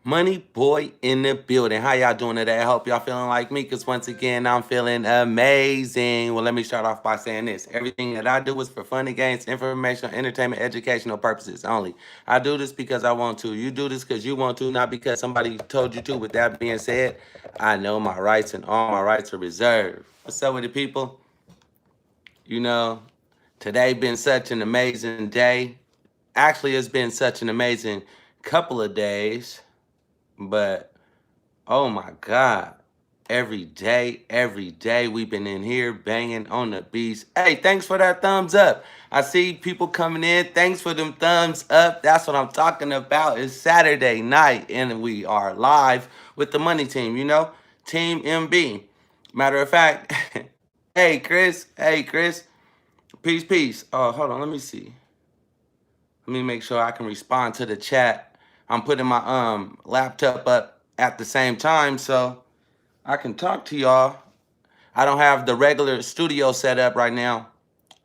Money boy in the building. How y'all doing today? I hope y'all feeling like me because once again, I'm feeling amazing. Well, let me start off by saying this. Everything that I do is for fun and games, informational, entertainment, educational purposes only. I do this because I want to. You do this because you want to, not because somebody told you to. With that being said, I know my rights and all my rights are reserved. What's up with the people? You know, today been such an amazing day. Actually, it's been such an amazing couple of days, but oh my God. Every day we've been in here banging on the beats. Hey, thanks for that thumbs up. I see people coming in. Thanks for them thumbs up. That's what I'm talking about. It's Saturday night and we are live with the money team, Team MB. Matter of fact, hey Chris. Hey Chris. Peace, peace. Oh, hold on, let me see. Let me make sure I can respond to the chat. I'm putting my laptop up at the same time, so I can talk to y'all. I don't have the regular studio set up right now.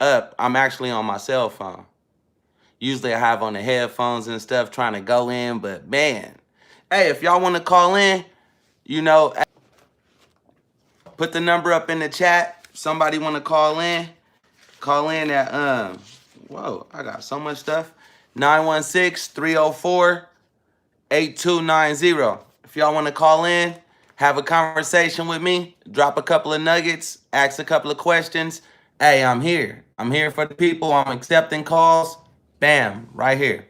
I'm actually on my cell phone. Usually I have on the headphones and stuff trying to go in, but man, hey, if y'all want to call in, put the number up in the chat. Somebody want to call in? Call in at whoa, I got so much stuff. 916-304-8290. If y'all want to call in, have a conversation with me, drop a couple of nuggets, ask a couple of questions. Hey, I'm here. I'm here for the people. I'm accepting calls. Bam, right here.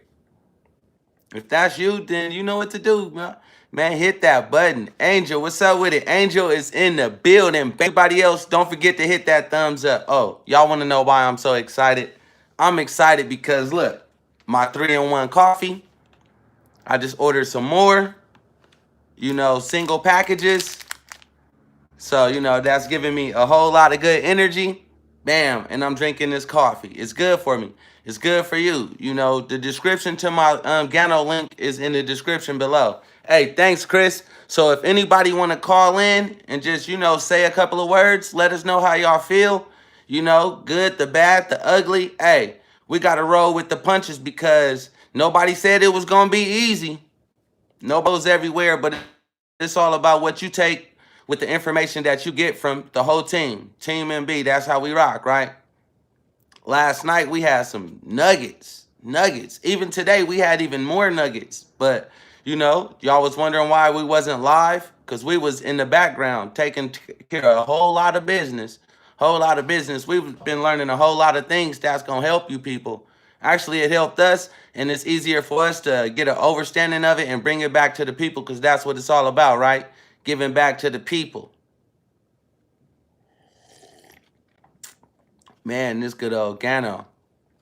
If that's you, then you know what to do, man. Man, hit that button. Angel, what's up with it? Angel is in the building. Everybody else, don't forget to hit that thumbs up. Oh, y'all want to know why I'm so excited? I'm excited because, look, my 3-in-1 coffee. I just ordered some more, single packages. So, that's giving me a whole lot of good energy. Bam. And I'm drinking this coffee. It's good for me. It's good for you. The description to my Gano link is in the description below. Hey, thanks, Chris. So if anybody want to call in and just, say a couple of words, let us know how y'all feel. Good, the bad, the ugly. Hey, we got to roll with the punches because nobody said it was going to be easy. Nobody's everywhere, but it's all about what you take with the information that you get from the whole team. Team MB, that's how we rock, right? Last night we had some nuggets. Nuggets. Even today we had even more nuggets. But, y'all was wondering why we wasn't live? Because we was in the background taking care of a whole lot of business. Whole lot of business. We've been learning a whole lot of things that's going to help you people. Actually, it helped us, and it's easier for us to get an understanding of it and bring it back to the people because that's what it's all about, right? Giving back to the people. Man, this good old Gano.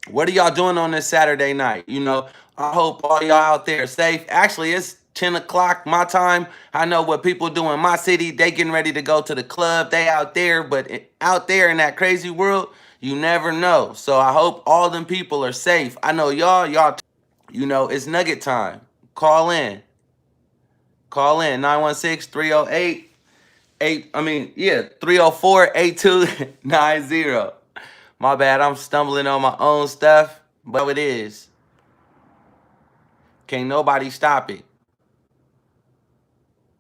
What are y'all doing on this Saturday night? I hope all y'all out there are safe. Actually, it's 10 o'clock my time. I know what people do in my city. They getting ready to go to the club. They out there, but out there in that crazy world, you never know. So I hope all them people are safe. I know y'all, it's nugget time. Call in. Call in 916-308 304-8290. My bad, I'm stumbling on my own stuff, but it is. Can't nobody stop it.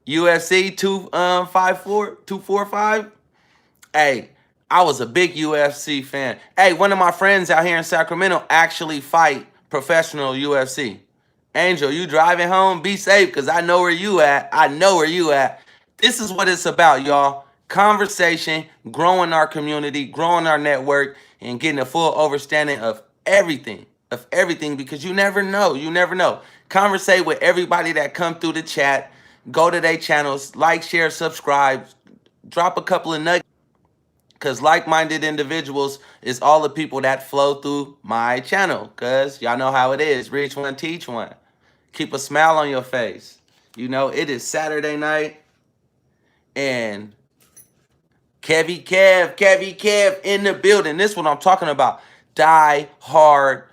UFC 245. Hey, I was a big UFC fan. Hey, one of my friends out here in Sacramento actually fight professional UFC. Angel, you driving home? Be safe, because I know where you at. I know where you at. This is what it's about, y'all. Conversation, growing our community, growing our network, and getting a full understanding of everything. Because you never know. You never know. Conversate with everybody that come through the chat. Go to their channels, like, share, subscribe, drop a couple of nuggets. Because like-minded individuals is all the people that flow through my channel. Because y'all know how it is. Reach one, teach one. Keep a smile on your face. It is Saturday night. And Kevy Kev in the building. This is what I'm talking about. Die hard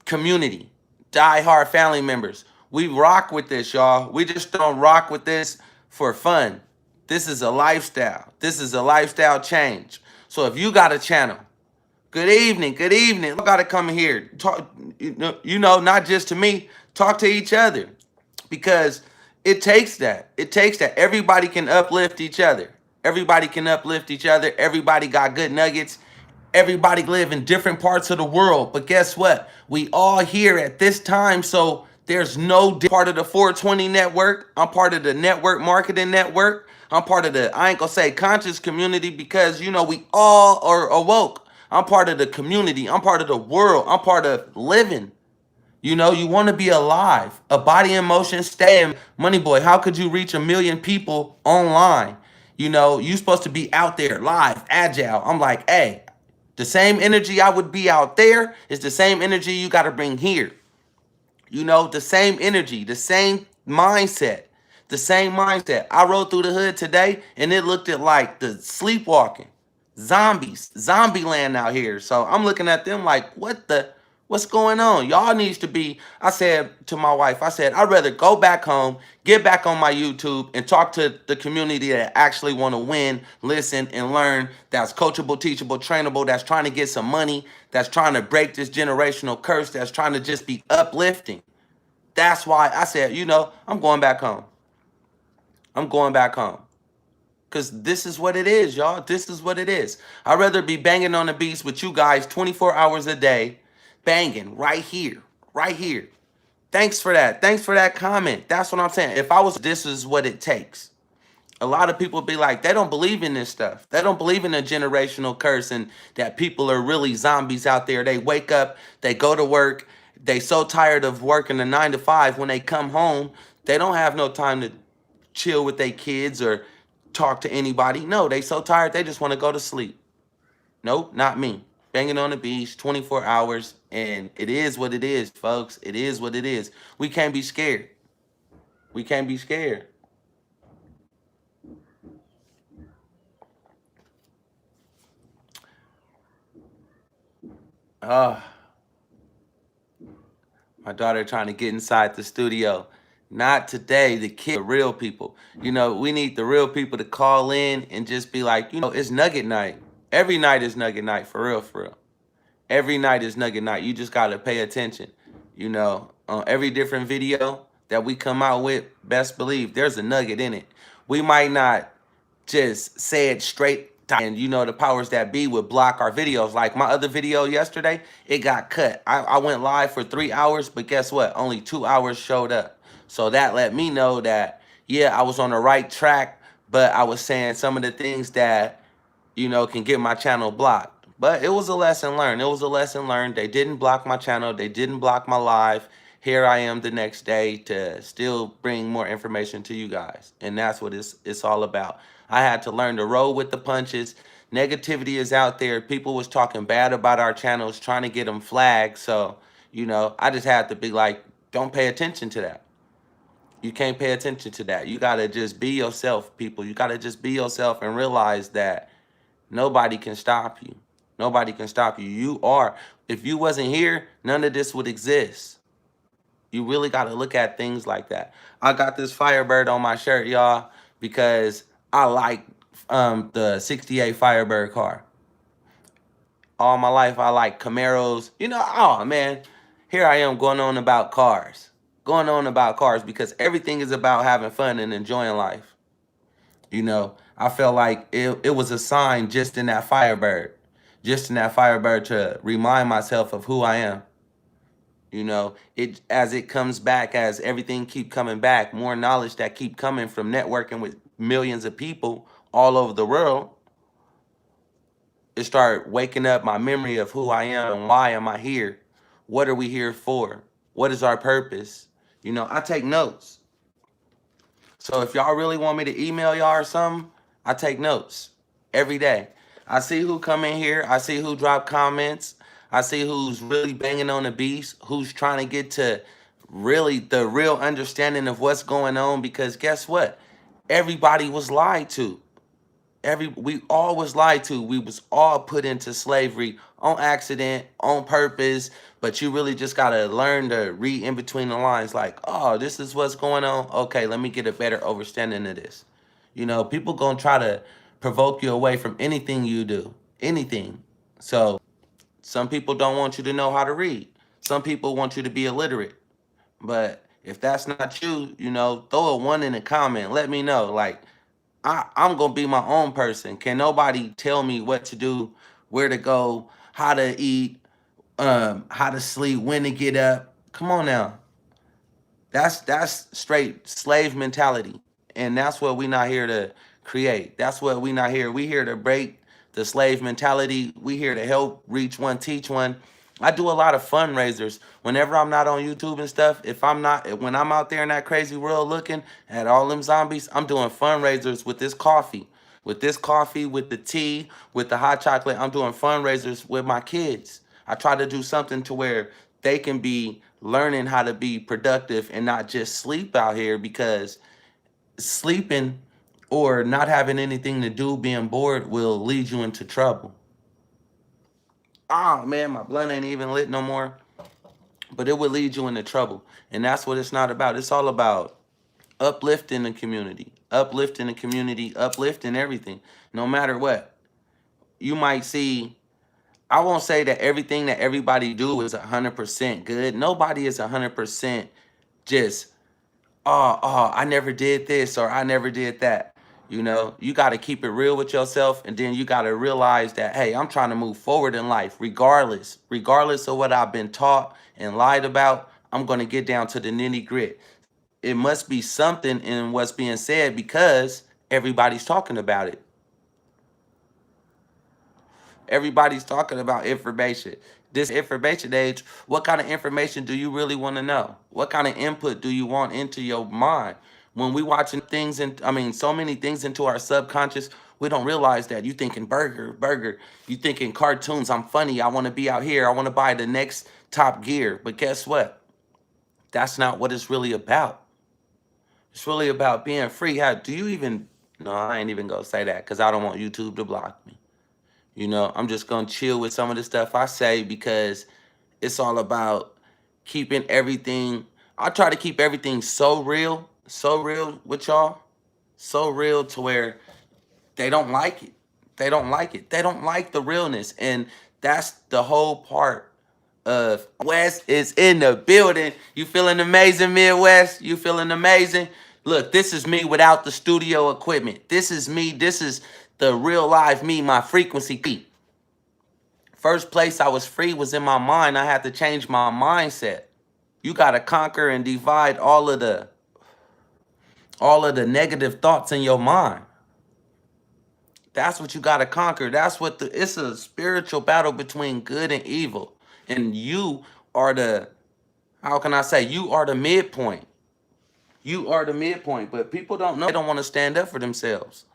community. Die hard family members. We rock with this, y'all. We just don't rock with this for fun. This is a lifestyle. This is a lifestyle change. So if you got a channel, good evening. You got to come here. Talk, not just to me. Talk to each other. Because It takes that. It takes that. Everybody can uplift each other. Everybody can uplift each other. Everybody got good nuggets. Everybody live in different parts of the world. But guess what? We all here at this time. So there's no part of the 420 network. I'm part of the network marketing network. I'm part of the, I ain't gonna say conscious community because, you know, we all are awoke. I'm part of the community. I'm part of the world. I'm part of living. You know, you want to be alive. A body in motion, stay in. Money Boy, how could you reach 1 million people online? You know, you supposed to be out there live, agile. I'm like, hey, the same energy I would be out there is the same energy you got to bring here. You know, the same energy, the same mindset, the same mindset. I rode through the hood today and it looked at like the sleepwalking zombies, zombie land out here. So I'm looking at them like, what's going on? Y'all needs to be, I said to my wife, I said, I'd rather go back home, get back on my YouTube and talk to the community that actually want to win, listen, and learn, that's coachable, teachable, trainable, that's trying to get some money, that's trying to break this generational curse, that's trying to just be uplifting. That's why I said, you know, I'm going back home. I'm going back home. Because this is what it is, y'all. This is what it is. I'd rather be banging on the beats with you guys 24 hours a day, banging right here, right here. Thanks for that. Thanks for that comment. That's what I'm saying. If I was, this is what it takes. A lot of people be like, they don't believe in this stuff. They don't believe in a generational curse and that people are really zombies out there. They wake up, they go to work, they so tired of working the 9 to 5. When they come home, they don't have no time to chill with their kids or talk to anybody. No, they so tired, they just want to go to sleep. Nope, not me. Banging on the beach 24 hours, and it is what it is, folks. It is what it is. We can't be scared. We can't be scared. My daughter trying to get inside the studio. Not today, the kid, the real people. You know, we need the real people to call in and just be like, you know, it's Nugget night. Every night is Nugget night, for real, for real. Every night is Nugget night. You just got to pay attention. You know, on every different video that we come out with, best believe there's a nugget in it. We might not just say it straight, and you know the powers that be would block our videos. Like my other video yesterday, it got cut. I went live for 3 hours, but guess what? Only 2 hours showed up. So that let me know that, yeah, I was on the right track, but I was saying some of the things that, you know, can get my channel blocked. But it was a lesson learned. It was a lesson learned. They didn't block my channel. They didn't block my live. Here I am the next day to still bring more information to you guys. And that's what it's all about. I had to learn to roll with the punches. Negativity is out there. People was talking bad about our channels, trying to get them flagged. So, you know, I just had to be like, don't pay attention to that. You can't pay attention to that. You got to just be yourself, people. You got to just be yourself and realize that nobody can stop you. Nobody can stop you. You are. If you wasn't here, none of this would exist. You really got to look at things like that. I got this Firebird on my shirt, y'all, because I like the 68 Firebird car. All my life, I like Camaros. You know, oh, man, here I am going on about cars. Going on about cars because everything is about having fun and enjoying life. You know, I felt like it was a sign just in that Firebird. Just in that Firebird to remind myself of who I am. You know, it as it comes back, as everything keep coming back, more knowledge that keep coming from networking with millions of people all over the world, it start waking up my memory of who I am and why am I here? What are we here for? What is our purpose? You know, I take notes. So if y'all really want me to email y'all or something, I take notes every day. I see who come in here. I see who drop comments. I see who's really banging on the beast, who's trying to get to really the real understanding of what's going on. Because guess what? Everybody was lied to. We all was lied to. We was all put into slavery on accident, on purpose. But you really just gotta learn to read in between the lines. Like, oh, this is what's going on. Okay, let me get a better understanding of this. You know, people gonna try to provoke you away from anything you do, anything. So some people don't want you to know how to read. Some people want you to be illiterate. But If that's not you, throw a one in the comment. Let me know. Like, I'm gonna be my own person. Can nobody tell me what to do, where to go, how to eat, how to sleep, when to get up? Come on now. That's straight slave mentality. And that's what we not here to create. That's what we not here. We here to break the slave mentality. We here to help reach one, teach one. I do a lot of fundraisers. Whenever I'm not on YouTube and stuff, when I'm out there in that crazy world looking at all them zombies, I'm doing fundraisers with this coffee. With this coffee, with the tea, with the hot chocolate, I'm doing fundraisers with my kids. I try to do something to where they can be learning how to be productive and not just sleep out here, because sleeping or not having anything to do, being bored, will lead you into trouble. Oh man, my blunt ain't even lit no more. But it would lead you into trouble. And that's what it's not about. It's all about uplifting the community, uplifting the community, uplifting everything, no matter what. You might see, I won't say that everything that everybody do is 100% good. Nobody is 100% just, I never did this or I never did that. You got to keep it real with yourself, and then you got to realize that, hey, I'm trying to move forward in life regardless of what I've been taught and lied about. I'm going to get down to the nitty grit. It must be something in what's being said because everybody's talking about it. Everybody's talking about information. This information age, what kind of information do you really want to know? What kind of input do you want into your mind? When we watching things, and I mean so many things into our subconscious, we don't realize that. You thinking burger. You thinking cartoons. I'm funny. I want to be out here. I want to buy the next Top Gear. But guess what? That's not what it's really about. It's really about being free. How do you even? No, I ain't even gonna say that because I don't want YouTube to block me. I'm just gonna chill with some of the stuff I say because it's all about keeping everything. I try to keep everything so real with y'all, so real to where they don't like it. They don't like it. They don't like the realness, and that's the whole part of West is in the building. You feeling amazing, Midwest? You feeling amazing? Look, this is me without the studio equipment. This is me. This is the real live me, my frequency key. First place I was free was in my mind. I had to change my mindset. You got to conquer and divide all of the negative thoughts in your mind. That's what you got to conquer. It's a spiritual battle between good and evil. And you are how can I say, you are the midpoint. You are the midpoint, but people don't know. They don't want to stand up for themselves.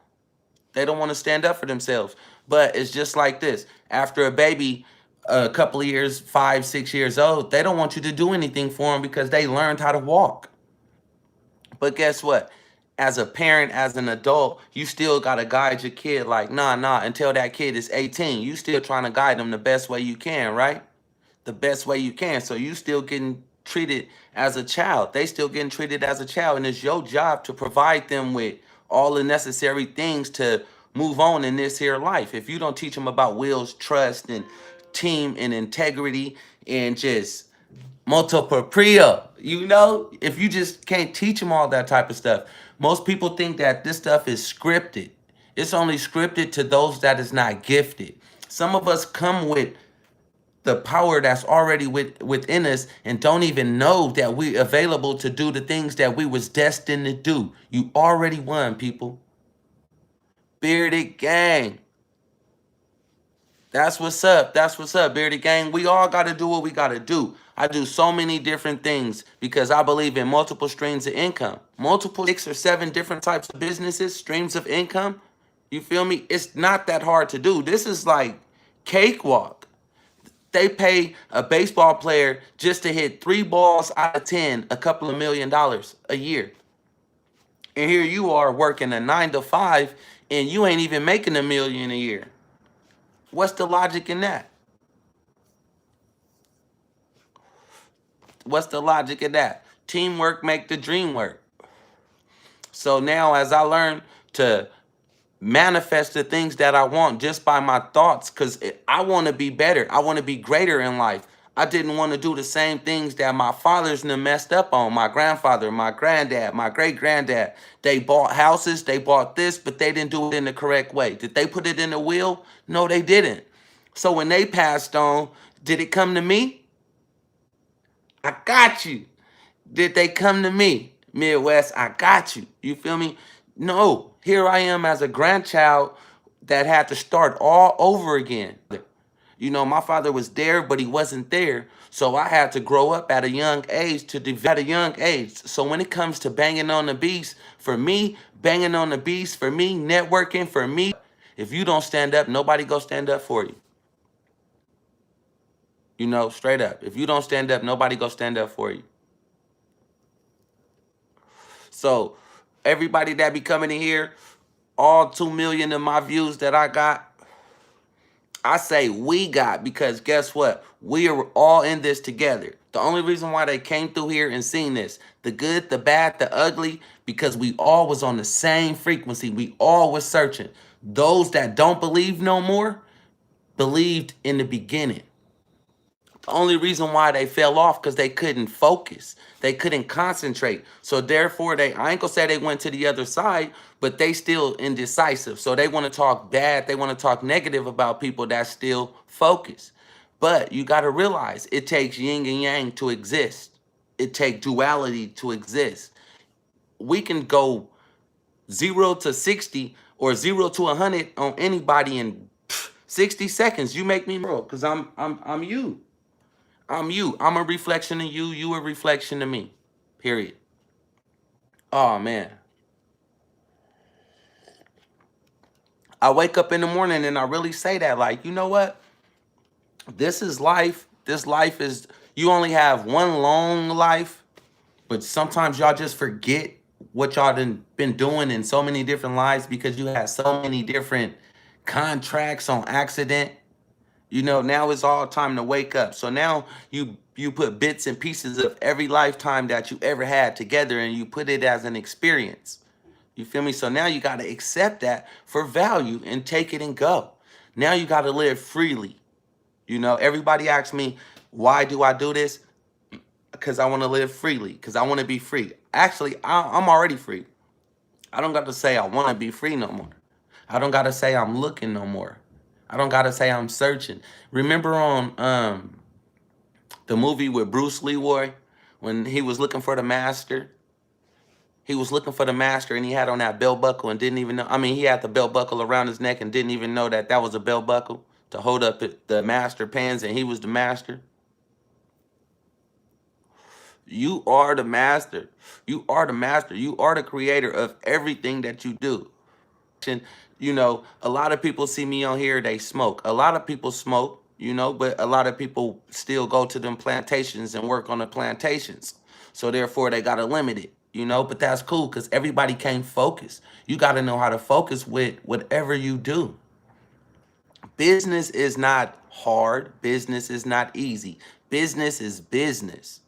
They don't want to stand up for themselves. But it's just like this. After a baby, a couple of years, 5, 6 years old, they don't want you to do anything for them because they learned how to walk. But guess what? As a parent, as an adult, you still got to guide your kid like, nah, until that kid is 18. You still trying to guide them the best way you can, right? The best way you can. So you still getting treated as a child. They still getting treated as a child. And it's your job to provide them with all the necessary things to move on in this here life. If you don't teach them about wills, trust, and team and integrity and just multipropria, if you just can't teach them all that type of stuff. Most people think that this stuff is scripted. It's only scripted to those that is not gifted. Some of us come with the power that's already within us and don't even know that we're available to do the things that we was destined to do. You already won, people. Bearded gang. That's what's up. That's what's up, Bearded gang. We all got to do what we got to do. I do so many different things because I believe in multiple streams of income. Multiple 6 or 7 different types of businesses, streams of income. You feel me? It's not that hard to do. This is like cakewalk. They pay a baseball player just to hit 3 balls out of 10, a couple of $1,000,000 a year. And here you are working a 9 to 5 and you ain't even making $1 million a year. What's the logic in that? What's the logic in that? Teamwork make the dream work. So now as I learn to manifest the things that I want just by my thoughts, because I want to be better. I want to be greater in life. I didn't want to do the same things that my fathers and them messed up on. My grandfather, my granddad, my great granddad. They bought houses, they bought this, but they didn't do it in the correct way. Did they put it in the will? No, they didn't. So when they passed on, did it come to me? I got you. Did they come to me? Midwest, I got you. You feel me? No. Here I am as a grandchild that had to start all over again. You know, my father was there, but he wasn't there. So I had to grow up at a young age to develop at a young age. So when it comes to banging on the beast, for me, banging on the beast, for me, networking, for me, if you don't stand up, nobody go stand up for you. You know, straight up. If you don't stand up, nobody go stand up for you. So everybody that be coming in here, all 2 million of my views that I got, I say we got, because guess what? We are all in this together. The only reason why they came through here and seen this, the good, the bad, the ugly, because we all was on the same frequency. We all was searching. Those that don't believe no more, believed in the beginning. The only reason why they fell off because they couldn't focus. They couldn't concentrate. So therefore, I ain't gonna say they went to the other side, but they still indecisive. So they want to talk bad. They want to talk negative about people that still focus. But you got to realize it takes yin and yang to exist. It takes duality to exist. We can go 0 to 60 or 0 to 100 on anybody in 60 seconds. You make me bro, because I'm you. I'm you. I'm a reflection of you. You a reflection of me. Period. Oh, man. I wake up in the morning and I really say that, like, you know what? This is life. This life is, you only have one long life, but sometimes y'all just forget what y'all done been doing in so many different lives because you had so many different contracts on accident. You know, now it's all time to wake up. So now you put bits and pieces of every lifetime that you ever had together and you put it as an experience. You feel me? So now you got to accept that for value and take it and go. Now you got to live freely. You know, everybody asks me, why do I do this? Because I want to live freely, because I want to be free. Actually, I'm already free. I don't got to say I want to be free no more. I don't got to say I'm looking no more. I don't got to say I'm searching. Remember on the movie with Bruce Leroy when he was looking for the master? He was looking for the master and he had on that belt buckle and didn't even know. I mean, he had the belt buckle around his neck and didn't even know that that was a belt buckle to hold up the master pens and he was the master. You are the master. You are the master. You are the creator of everything that you do. And, you know, a lot of people see me on here, they smoke. A lot of people smoke, you know, but a lot of people still go to them plantations and work on the plantations. So therefore they got to limit it, you know, but that's cool because everybody can't focus. You got to know how to focus with whatever you do. Business is not hard. Business is not easy. Business is business.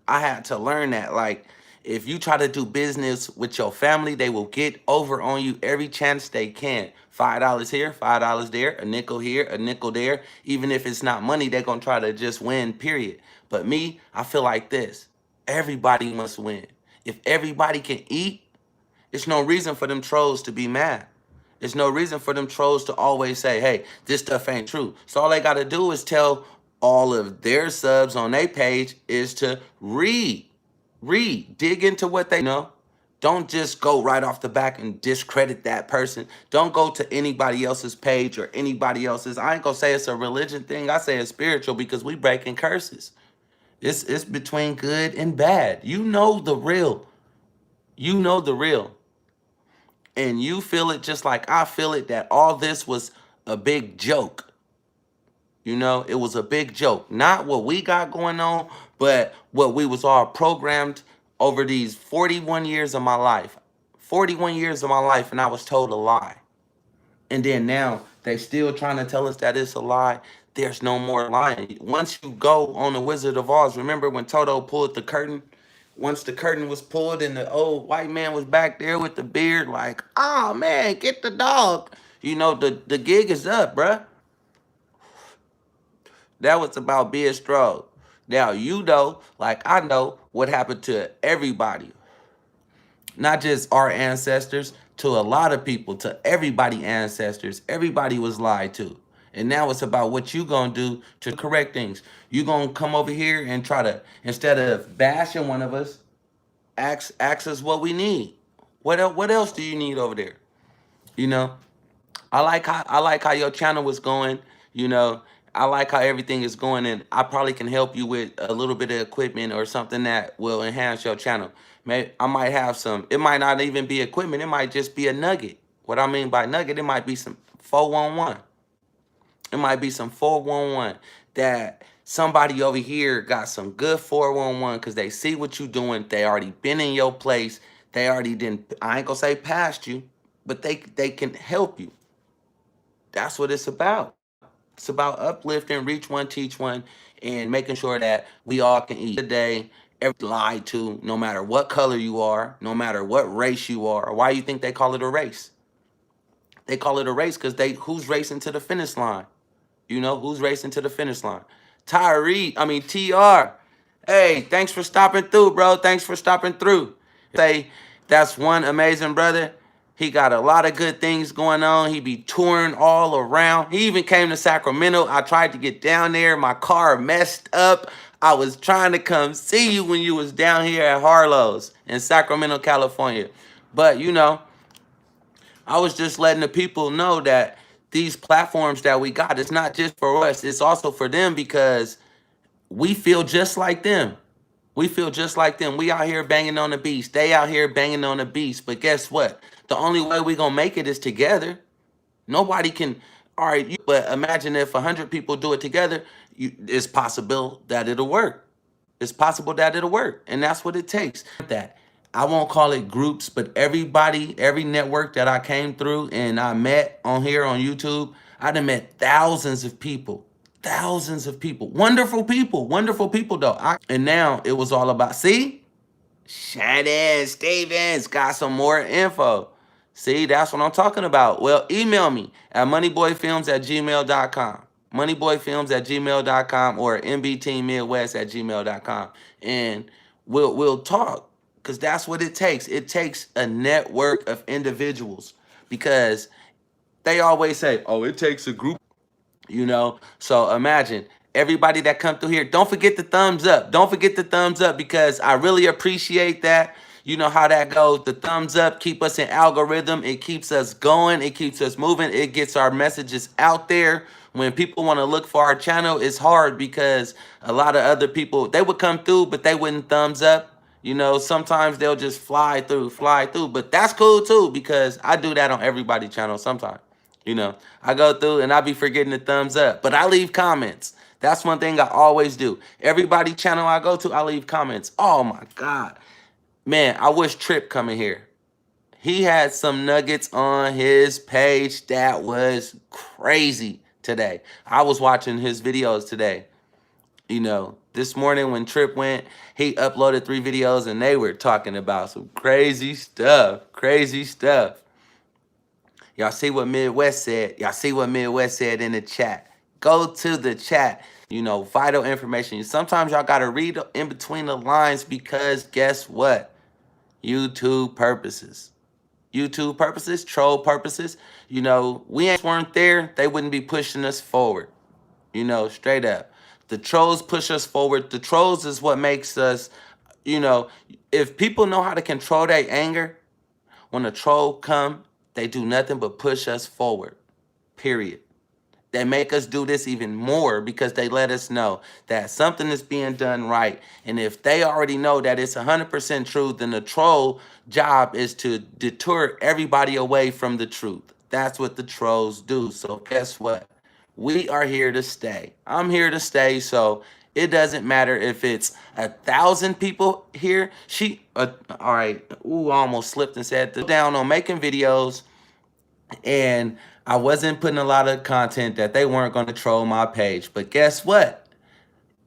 I had to learn that. Like, if you try to do business with your family, they will get over on you every chance they can. $5 here, $5 there, a nickel here, a nickel there. Even if it's not money, they're going to try to just win, period. But me, I feel like this. Everybody must win. If everybody can eat, there's no reason for them trolls to be mad. There's no reason for them trolls to always say, hey, this stuff ain't true. So all they got to do is tell all of their subs on their page is to read, dig into what they know. Don't just go right off the back and discredit that person. Don't go to anybody else's page or anybody else's. I ain't gonna say it's a religion thing. I say it's spiritual because we breaking curses. It's between good and bad. You know the real. You know the real. And you feel it just like I feel it, that all this was a big joke. You know, it was a big joke. Not what we got going on, but what we was all programmed over these 41 years of my life. 41 years of my life, and I was told a lie. And then now they still trying to tell us that it's a lie. There's no more lying. Once you go on the Wizard of Oz, remember when Toto pulled the curtain? Once the curtain was pulled and the old white man was back there with the beard, like, oh man, get the dog. You know, the gig is up, bruh. That was about being strong. Now, you know, like I know what happened to everybody, not just our ancestors, to a lot of people, to everybody ancestors. Everybody was lied to. And now it's about what you gonna do to correct things. You gonna come over here and try to, instead of bashing one of us, ask us what we need. What else do you need over there? You know, I like how your channel was going. You know, I like how everything is going, and I probably can help you with a little bit of equipment or something that will enhance your channel. I might have some. It might not even be equipment. It might just be a nugget. What I mean by nugget, it might be some 411. It might be some 411 that somebody over here got some good 411 because they see what you doing. They already been in your place. They already didn't. I ain't gonna say past you, but they can help you. That's what it's about. It's about uplifting, reach one, teach one, and making sure that we all can eat today. Every lied to, no matter what color you are, no matter what race you are. Why you think they call it a race? They call it a race because who's racing to the finish line? You know, who's racing to the finish line? TR. Hey, thanks for stopping through, bro. Thanks for stopping through. Say, that's one amazing brother. He got a lot of good things going on. He be touring all around. He even came to Sacramento. I tried to get down there. My car messed up. I was trying to come see you when you was down here at Harlow's in Sacramento, California. But, you know, I was just letting the people know that these platforms that we got, it's not just for us, it's also for them because we feel just like them. We feel just like them. We out here banging on the beast. They out here banging on the beast. But guess what? The only way we gonna make it is together. Nobody can. All right, but imagine if 100 people do it together. It's possible that it'll work. It's possible that it'll work, and that's what it takes. That I won't call it groups, but everybody, every network that I came through and I met on here on YouTube, I done met thousands of people, wonderful people though. And now it was all about, see, Shannon Stevens got some more info. See, that's what I'm talking about. Well, email me at moneyboyfilms@gmail.com. Moneyboyfilms@gmail.com or mbteammidwest@gmail.com. And we'll talk. Because that's what it takes. It takes a network of individuals. Because they always say, oh, it takes a group. You know, so imagine everybody that come through here, don't forget the thumbs up. Don't forget the thumbs up because I really appreciate that. You know how that goes. The thumbs up keep us in algorithm. It keeps us going. It keeps us moving. It gets our messages out there. When people want to look for our channel, it's hard because a lot of other people, they would come through, but they wouldn't thumbs up. You know, sometimes they'll just fly through. But that's cool too because I do that on everybody's channel sometimes. You know, I go through and I be forgetting the thumbs up, but I leave comments. That's one thing I always do. Everybody channel I go to, I leave comments. Oh my God. Man, I wish Trip coming here. He had some nuggets on his page that was crazy today. I was watching his videos today. You know, this morning when Trip went, he uploaded 3 videos and they were talking about some crazy stuff. Crazy stuff. Y'all see what Midwest said? Y'all see what Midwest said in the chat? Go to the chat. You know, vital information. Sometimes y'all got to read in between the lines because guess what? YouTube purposes. YouTube purposes, troll purposes. You know, weren't there, they wouldn't be pushing us forward. You know, straight up. The trolls push us forward. The trolls is what makes us, you know, if people know how to control their anger, when a troll come, they do nothing but push us forward, period. They make us do this even more because they let us know that something is being done right. And if they already know that it's 100% true, then the troll job is to deter everybody away from the truth. That's what the trolls do. So guess what? We are here to stay. I'm here to stay. So it doesn't matter if it's 1,000 people here. All right. Ooh, I almost slipped and said down on making videos. And I wasn't putting a lot of content that they weren't going to troll my page. But guess what?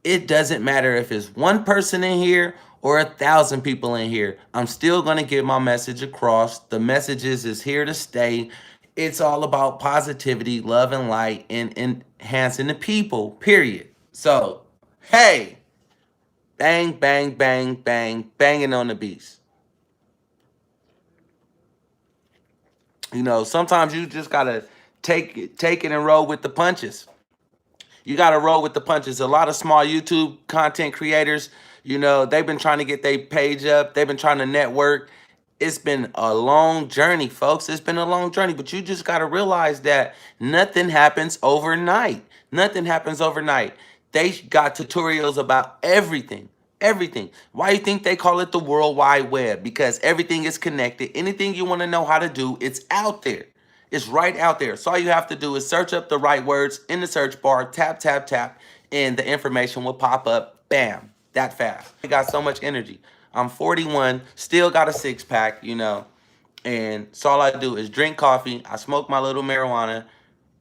It doesn't matter if it's one person in here or 1,000 people in here. I'm still going to get my message across. The messages is here to stay. It's all about positivity, love, and light, and enhancing the people, period. So, hey, Bang, bang, bang, bang, banging on the beats. You know, sometimes you just gotta take it and roll with the punches. You gotta roll with the punches. A lot of small YouTube content creators, you know, they've been trying to get their page up. They've been trying to network. It's been a long journey, folks. It's been a long journey, but you just gotta realize that nothing happens overnight. Nothing happens overnight. They got tutorials about everything. Everything. Why you think they call it the World Wide Web? Because everything is connected. Anything you want to know how to do, it's out there. It's right out there. So all you have to do is search up the right words in the search bar, tap, tap, tap, and the information will pop up. Bam. That fast. I got so much energy. I'm 41, still got a six pack, you know, and so all I do is drink coffee, I smoke my little marijuana,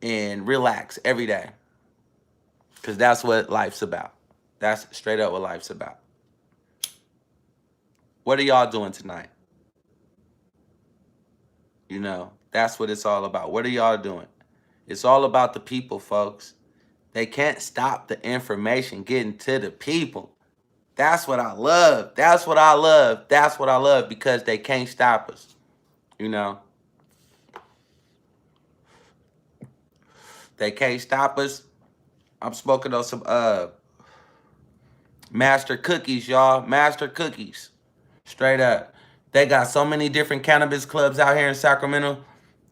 and relax every day. Because that's what life's about. That's straight up what life's about. What are y'all doing tonight? You know, that's what it's all about. What are y'all doing? It's all about the people, folks. They can't stop the information getting to the people. That's what I love. That's what I love. That's what I love because they can't stop us. You know, they can't stop us. I'm smoking on some master cookies, y'all. Master cookies. Straight up. They got so many different cannabis clubs out here in Sacramento.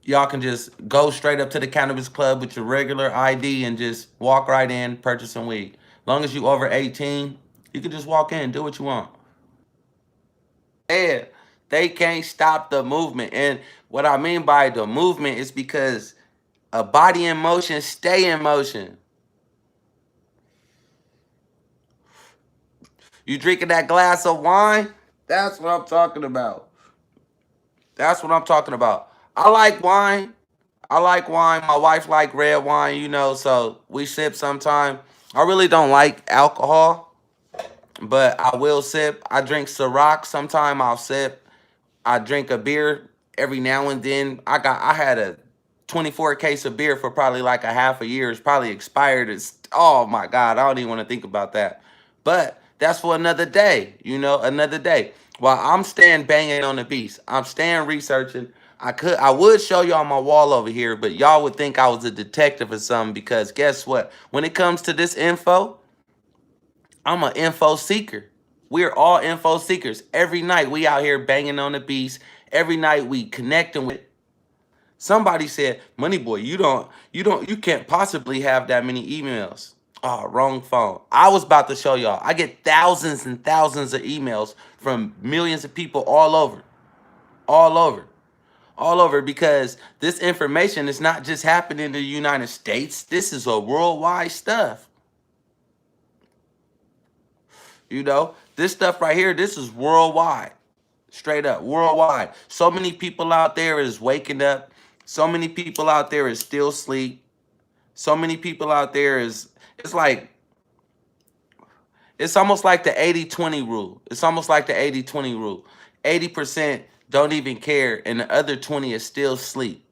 Y'all can just go straight up to the cannabis club with your regular ID and just walk right in, purchase some weed. Long as you over 18, you can just walk in, do what you want. Yeah, they can't stop the movement. And what I mean by the movement is because a body in motion stay in motion. You drinking that glass of wine? That's what I'm talking about. That's what I'm talking about. I like wine. I like wine. My wife like red wine, you know, so we sip sometime. I really don't like alcohol, but I will sip. I drink Ciroc. Sometime I'll sip. I drink a beer every now and then. I had a 24 case of beer for probably like a half a year. It's probably expired. It's oh my God, I don't even want to think about that. But that's for another day, you know, another day. While I'm staying banging on the beats, I'm staying researching. I would show y'all my wall over here, but y'all would think I was a detective or something because guess what? When it comes to this info, I'm an info seeker. We're all info seekers. Every night we out here banging on the beats. Every night we connecting with. Somebody said, "Money boy, you can't possibly have that many emails." Oh, wrong phone. I was about to show y'all. I get thousands and thousands of emails from millions of people all over, all over, all over because this information is not just happening in the United States. This is a worldwide stuff. You know, this stuff right here, this is worldwide. Straight up, worldwide. So many people out there is waking up. So many people out there is still asleep. So many people out there is, it's like, it's almost like the 80-20 rule. It's almost like the 80-20 rule. 80% don't even care, and the other 20 is still asleep.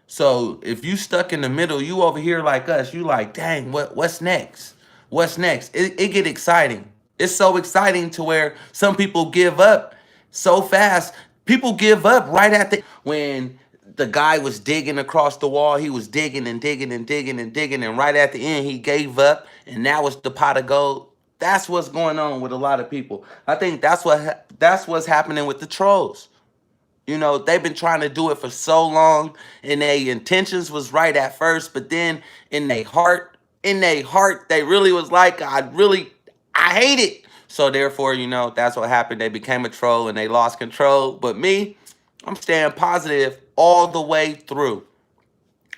So if you stuck in the middle, you over here like us, you like, dang, what's next? What's next? It get exciting. It's so exciting to where some people give up so fast. People give up right at the when the guy was digging across the wall, he was digging and digging and digging and digging, and right at the end he gave up, and now it's the pot of gold. That's what's going on with a lot of people. I think that's what's happening with the trolls. You know, they've been trying to do it for so long, and their intentions was right at first, but then in their heart, they really was like, I hate it. So therefore, you know, that's what happened. They became a troll and they lost control. But me, I'm staying positive all the way through.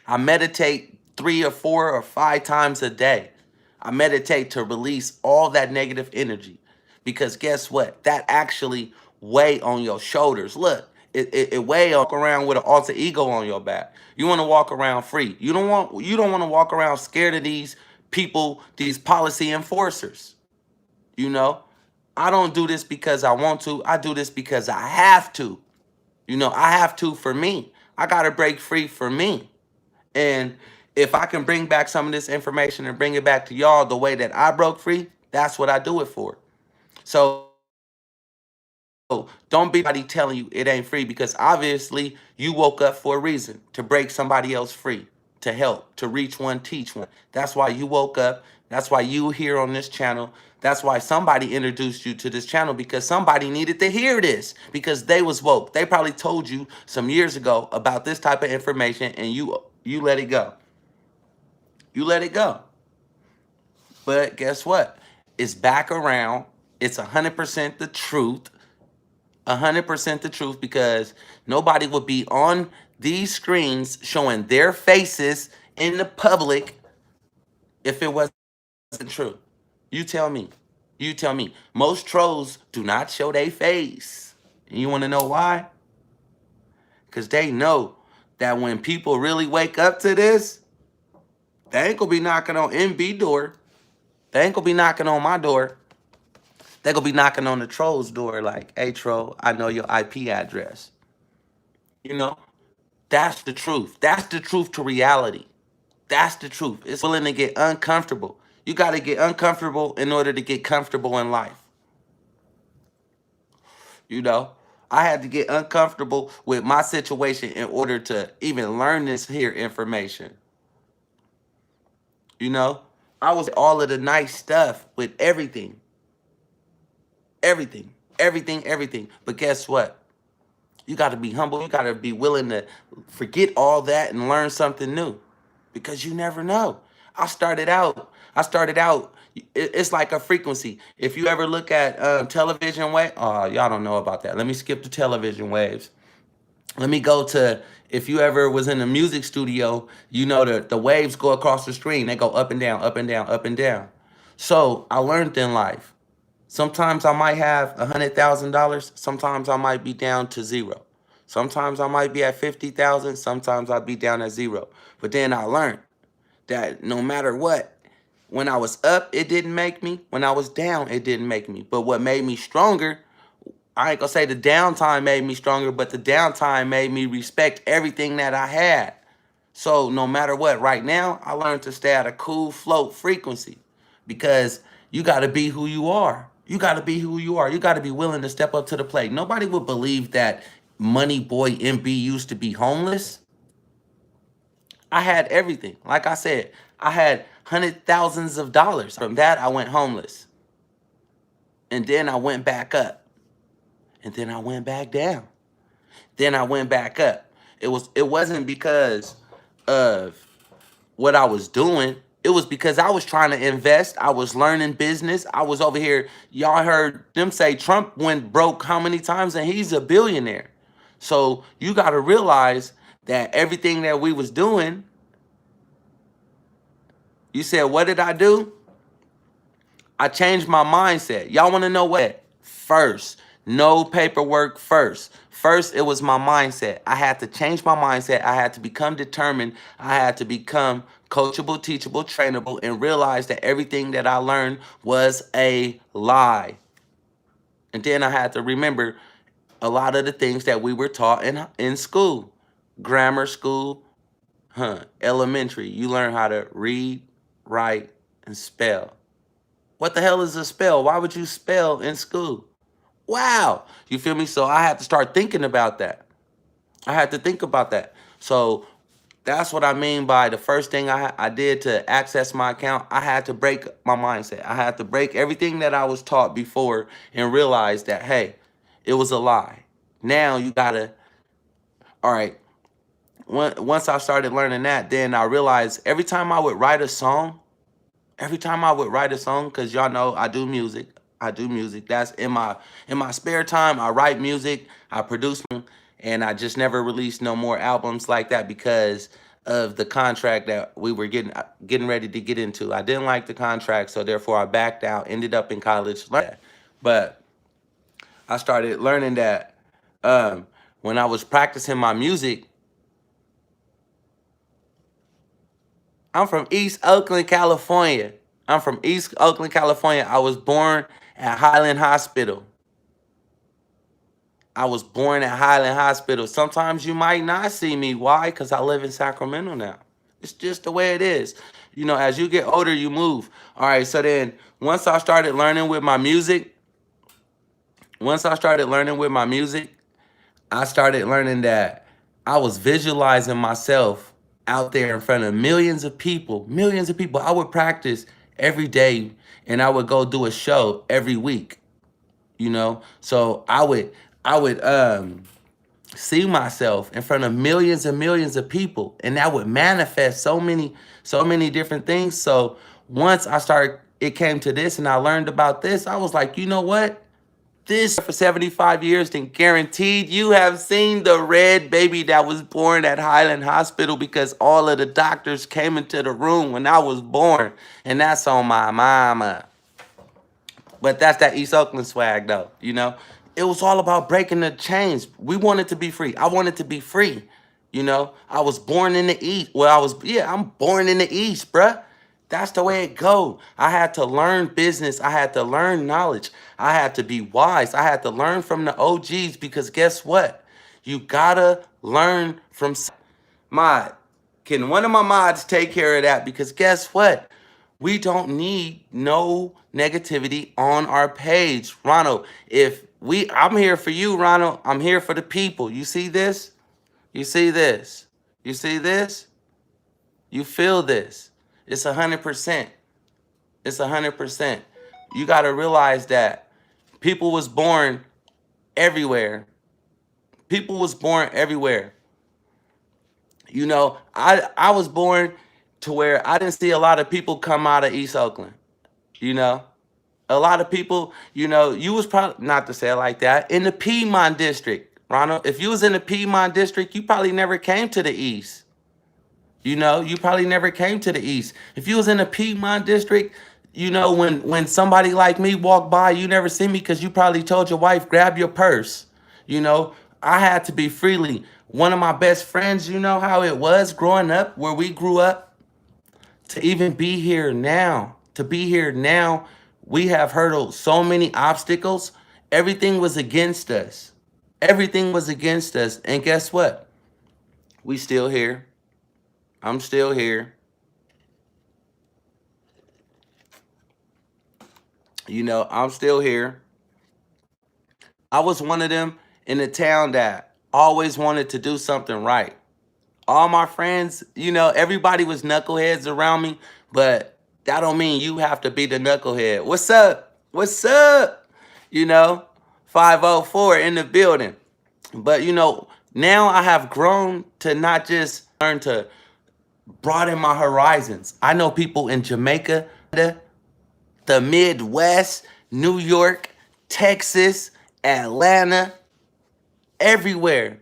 I meditate 3 or 4 or 5 times a day. I meditate to release all that negative energy. Because guess what? That actually weigh on your shoulders. Look, it weigh on around with an alter ego on your back. You want to walk around free. You don't want to walk around scared of these people, these policy enforcers. You know, I don't do this because I want to. I do this because I have to. You know, I have to for me. I got to break free for me. And if I can bring back some of this information and bring it back to y'all the way that I broke free, that's what I do it for. So don't be nobody telling you it ain't free, because obviously you woke up for a reason, to break somebody else free, to help, to reach one, teach one. That's why you woke up. That's why you here on this channel. That's why somebody introduced you to this channel, because somebody needed to hear this, because they was woke. They probably told you some years ago about this type of information, and you let it go. You let it go. But guess what? It's back around. It's 100% the truth. 100% the truth, because nobody would be on these screens showing their faces in the public if it wasn't true. You tell me. You tell me. Most trolls do not show their face. And you want to know why? Because they know that when people really wake up to this, they ain't going to be knocking on MB door. They ain't going to be knocking on my door. They going to be knocking on the troll's door like, hey, troll, I know your IP address. You know? That's the truth. That's the truth to reality. That's the truth. It's willing to get uncomfortable. You got to get uncomfortable in order to get comfortable in life. You know, I had to get uncomfortable with my situation in order to even learn this here information. You know, I was all of the nice stuff with everything. Everything. But guess what? You got to be humble. You got to be willing to forget all that and learn something new, because you never know. I started out. It's like a frequency. If you ever look at television wave, oh, y'all don't know about that. Let me skip the television waves. Let me go to, if you ever was in a music studio, you know the waves go across the screen. They go up and down, up and down, up and down. So I learned in life. Sometimes I might have $100,000. Sometimes I might be down to zero. Sometimes I might be at 50,000. Sometimes I'll be down at zero. But then I learned that no matter what, when I was up, it didn't make me. When I was down, it didn't make me. But what made me stronger, I ain't gonna say the downtime made me stronger, but the downtime made me respect everything that I had. So no matter what, right now, I learned to stay at a cool float frequency, because you got to be who you are. You got to be who you are. You got to be willing to step up to the plate. Nobody would believe that Money Boy MB used to be homeless. I had everything. Like I said, I had hundred thousands of dollars. From that, I went homeless. And then I went back up. And then I went back down. Then I went back up. It wasn't because of what I was doing. It was because I was trying to invest. I was learning business. I was over here. Y'all heard them say Trump went broke how many times, and he's a billionaire. So you got to realize that everything that we was doing, you said, what did I do? I changed my mindset. Y'all want to know what? First, no paperwork first. First, it was my mindset. I had to change my mindset. I had to become determined. I had to become coachable, teachable, trainable, and realize that everything that I learned was a lie. And then I had to remember a lot of the things that we were taught in school. Grammar school, elementary. You learn how to read, write, and spell. What the hell is a spell? Why would you spell in school? Wow. You feel me? So I had to start thinking about that. I had to think about that. So that's what I mean by the first thing I did to access my account. I had to break my mindset. I had to break everything that I was taught before and realize that, hey, it was a lie. Now you got to, all right, once I started learning that, then I realized every time I would write a song, because y'all know I do music. That's in my spare time. I write music, I produce, and I just never released no more albums like that because of the contract that we were getting ready to get into. I didn't like the contract, so therefore I backed out. Ended up in college, but I started learning that when I was practicing my music. I'm from East Oakland, California. I was born at Highland Hospital. Sometimes you might not see me. Why? Because I live in Sacramento now. It's just the way it is. You know, as you get older, you move. All right, so then once I started learning with my music, Once I started learning with my music, I started learning that I was visualizing myself out there in front of millions of people, millions of people. I would practice every day and I would go do a show every week, you know? So I would see myself in front of millions and millions of people, and that would manifest so many different things. So once it came to this and I learned about this, I was like, you know what? This for 75 years, then guaranteed you have seen the red baby that was born at Highland Hospital, because all of the doctors came into the room when I was born. And that's on my mama. But that's that East Oakland swag, though, you know? It was all about breaking the chains. We wanted to be free. I wanted to be free, you know? I was born in the East. Well, I'm born in the East, bruh. That's the way it go. I had to learn business. I had to learn knowledge. I had to be wise. I had to learn from the OGs, because guess what? You gotta learn from mod. Can one of my mods take care of that? Because guess what? We don't need no negativity on our page. Ronald, I'm here for you, Ronald. I'm here for the people. You see this? You see this? You see this? You feel this? It's 100%. It's 100%. You got to realize that people was born everywhere. People was born everywhere. You know, I was born to where I didn't see a lot of people come out of East Oakland. You know, a lot of people, you know, you was probably, not to say it like that, in the Piedmont district, Ronald. If you was in the Piedmont district, you probably never came to the East. You know, you probably never came to the East. If you was in the Piedmont district, you know, when somebody like me walked by, you never see me because you probably told your wife, grab your purse. You know, I had to be freely. One of my best friends, you know how it was growing up, where we grew up, to even be here now. To be here now, we have hurdled so many obstacles. Everything was against us. Everything was against us. And guess what? We still here. I'm still here. You know, I'm still here. I was one of them in the town that always wanted to do something right. All my friends, you know, everybody was knuckleheads around me, but that don't mean you have to be the knucklehead. What's up? What's up? You know, 504 in the building. But, you know, now I have grown to not just learn to broaden my horizons. I know people in Jamaica, the Midwest, New York, Texas, Atlanta, everywhere.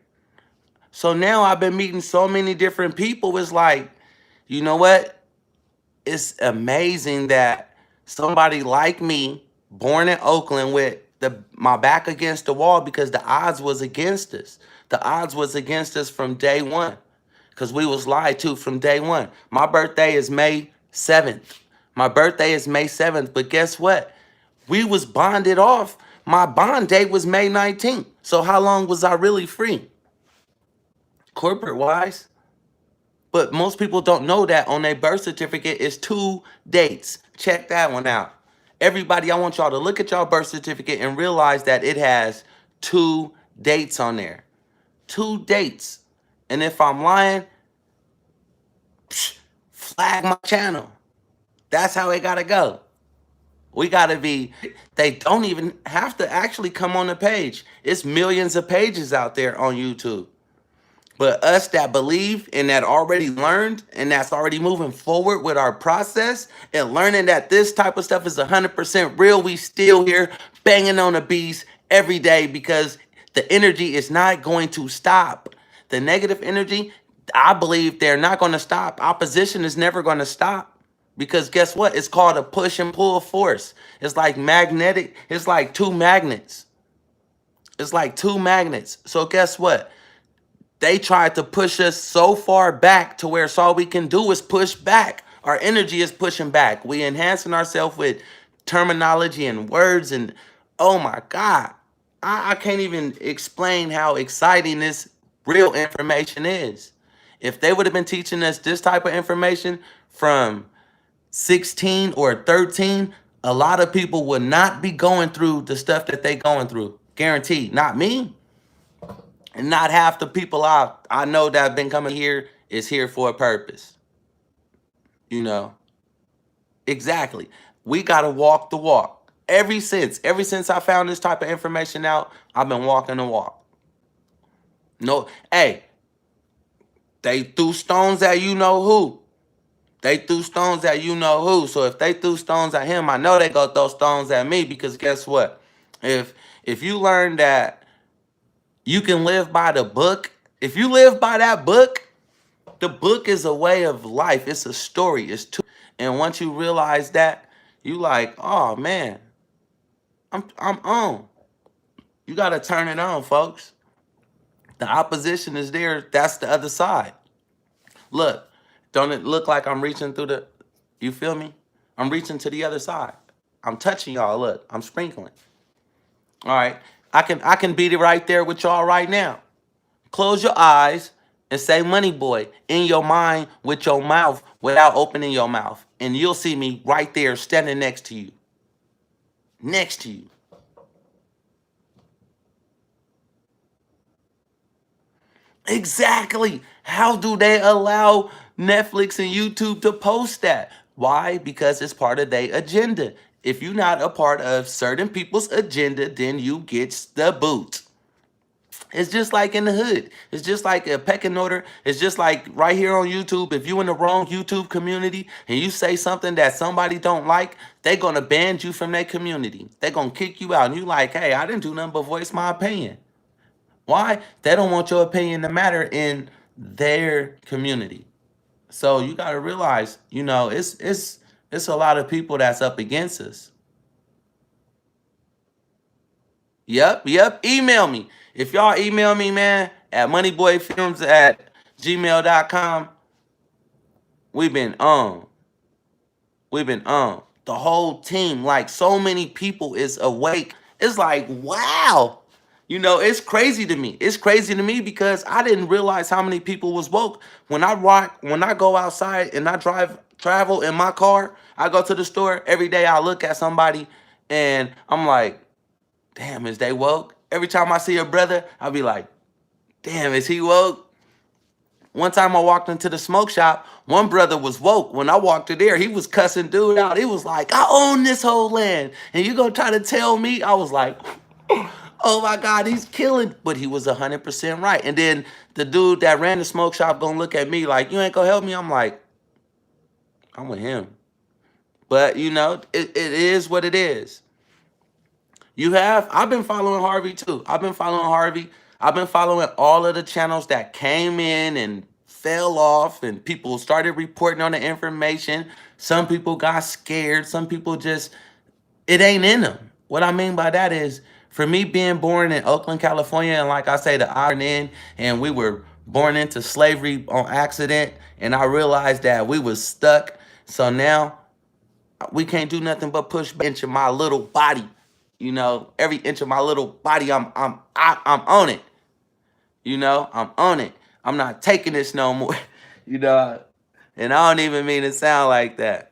So now I've been meeting so many different people. It's like, you know what? It's amazing that somebody like me, born in Oakland with my back against the wall, because the odds was against us. The odds was against us from day one, because we was lied to from day one. My birthday is May 7th. My birthday is May 7th, but guess what? We was bonded off. My bond date was May 19th. So how long was I really free? Corporate wise? But most people don't know that on their birth certificate is 2 dates. Check that one out. Everybody, I want y'all to look at y'all birth certificate and realize that it has 2 dates on there. 2 dates. And if I'm lying, flag my channel. That's how it gotta go. We gotta be, they don't even have to actually come on the page. It's millions of pages out there on YouTube. But us that believe and that already learned and that's already moving forward with our process and learning that this type of stuff is 100% real, we still here banging on the beats every day, because the energy is not going to stop. The negative energy, I believe they're not going to stop. Opposition is never going to stop. Because guess what? It's called a push and pull force. It's like magnetic. It's like 2 magnets. It's like 2 magnets. So guess what? They tried to push us so far back to where it's all we can do is push back. Our energy is pushing back. We enhancing ourselves with terminology and words, and oh my God, I can't even explain how exciting this real information is. If they would have been teaching us this type of information from 16 or 13, a lot of people would not be going through the stuff that they going through. Guaranteed. Not me. And not half the people I know that have been coming here is here for a purpose. You know, exactly. We gotta walk the walk. Ever since I found this type of information out, I've been walking the walk. No, hey, they threw stones at you know who. They threw stones at you know who. So if they threw stones at him, I know they go throw stones at me, because guess what? If if you learn that you can live by the book, if you live by that book, the book is a way of life. It's a story. It's too. And once you realize that, you like, oh man, I'm on. You gotta turn it on, folks. The opposition is there. That's the other side. Look, don't it look like I'm reaching through the, you feel me? I'm reaching to the other side. I'm touching y'all. Look, I'm sprinkling. All right. I can beat it right there with y'all right now. Close your eyes and say money boy in your mind with your mouth without opening your mouth. And you'll see me right there standing next to you. Next to you. Exactly. How do they allow Netflix and YouTube to post that? Why? Because it's part of their agenda. If you're not a part of certain people's agenda, then you get the boot. It's just like in the hood. It's just like a pecking order. It's just like right here on YouTube. If you in the wrong YouTube community and you say something that somebody don't like, they gonna ban you from their community. They gonna kick you out. And you like, hey, I didn't do nothing but voice my opinion. Why? They don't want your opinion to matter in their community. So you gotta realize, it's a lot of people that's up against us. Yep. Email me. If y'all email me, man, at MoneyBoyFilmz at gmail.com, we've been on. We've been on. The whole team, like so many people is awake. It's like, wow. It's crazy to me. It's crazy to me because I didn't realize how many people was woke. When I go outside and I travel in my car, I go to the store every day, I look at somebody and I'm like, damn, is they woke? Every time I see a brother, I'll be like, damn, is he woke? One time I walked into the smoke shop, one brother was woke. When I walked in there, he was cussing dude out. He was like, I own this whole land. And you gonna try to tell me? I was like, oh my God, he's killing. But he was 100% right. And then the dude that ran the smoke shop gonna look at me like, you ain't gonna help me? I'm like, I'm with him. But it is what it is. I've been following Harvey too. I've been following Harvey. I've been following all of the channels that came in and fell off, and people started reporting on the information. Some people got scared. Some people just, it ain't in them. What I mean by that is, for me being born in Oakland, California, and like I say, the iron in, and we were born into slavery on accident, and I realized that we was stuck. So now we can't do nothing but push back into my little body. Every inch of my little body, I'm on it. I'm on it. I'm not taking this no more. you know, and I don't even mean to sound like that.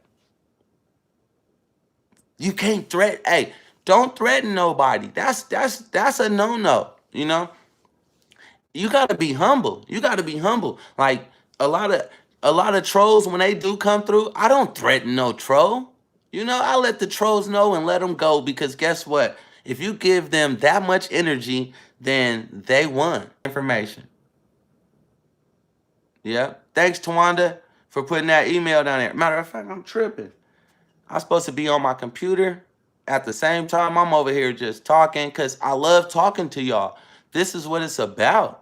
You can't threaten. Hey, don't threaten nobody. That's a no-no. You gotta be humble. You gotta be humble. Like a lot of a lot of trolls, when they do come through, I don't threaten no troll. I let the trolls know and let them go, because guess what? If you give them that much energy, then they won. Information. Yeah. Thanks, Tawanda, for putting that email down there. Matter of fact, I'm tripping. I'm supposed to be on my computer. At the same time, I'm over here just talking because I love talking to y'all. This is what it's about.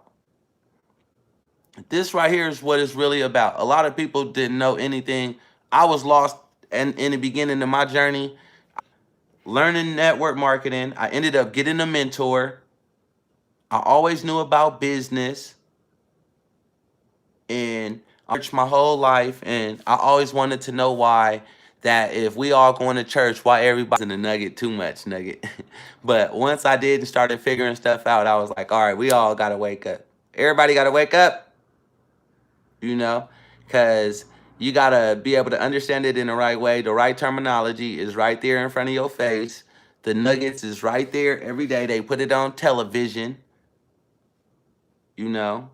This right here is what it's really about. A lot of people didn't know anything. I was lost in the beginning of my journey, learning network marketing. I ended up getting a mentor. I always knew about business, and I worked my whole life, and I always wanted to know why, that if we all going to church, why everybody's in the nugget too much nugget. But once I did and started figuring stuff out, I was like, all right, we all got to wake up. Everybody got to wake up, because you got to be able to understand it in the right way. The right terminology is right there in front of your face. The nuggets is right there every day. They put it on television, you know.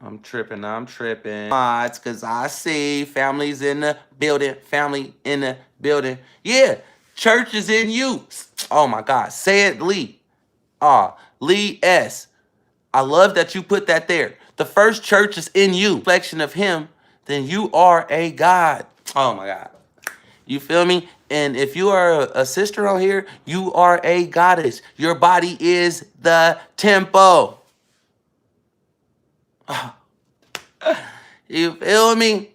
I'm tripping, I'm tripping. Mods, cause I see families in the building, family in the building. Yeah, church is in you. Oh my God, say it, Lee. Lee S. I love that you put that there. The first church is in you. Reflection of him, then you are a God. Oh my God. You feel me? And if you are a sister on here, you are a goddess. Your body is the temple. You feel me?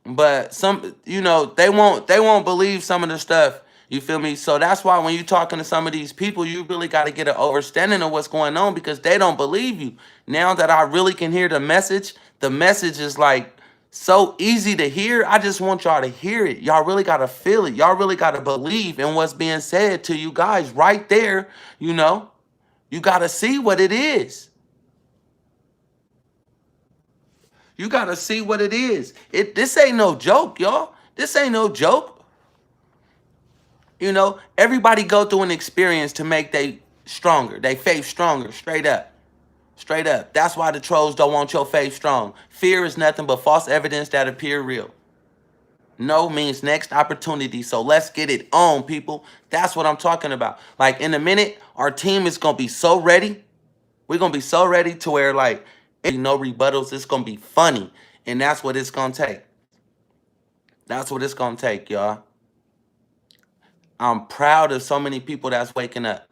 But some, they won't believe some of the stuff. You feel me? So that's why when you talking to some of these people, you really got to get an understanding of what's going on because they don't believe you. Now that I really can hear the message is like so easy to hear. I just want y'all to hear it. Y'all really got to feel it. Y'all really got to believe in what's being said to you guys right there. You know, you got to see what it is. You got to see what it is. This ain't no joke, y'all. This ain't no joke. You know, everybody go through an experience to make they stronger, they faith stronger, straight up. Straight up. That's why the trolls don't want your faith strong. Fear is nothing but false evidence that appear real. No means next opportunity. So let's get it on, people. That's what I'm talking about. Like in a minute, our team is gonna be so ready. We're gonna be so ready to where like no rebuttals. It's gonna be funny. And that's what it's gonna take. That's what it's gonna take, y'all. I'm proud of so many people that's waking up.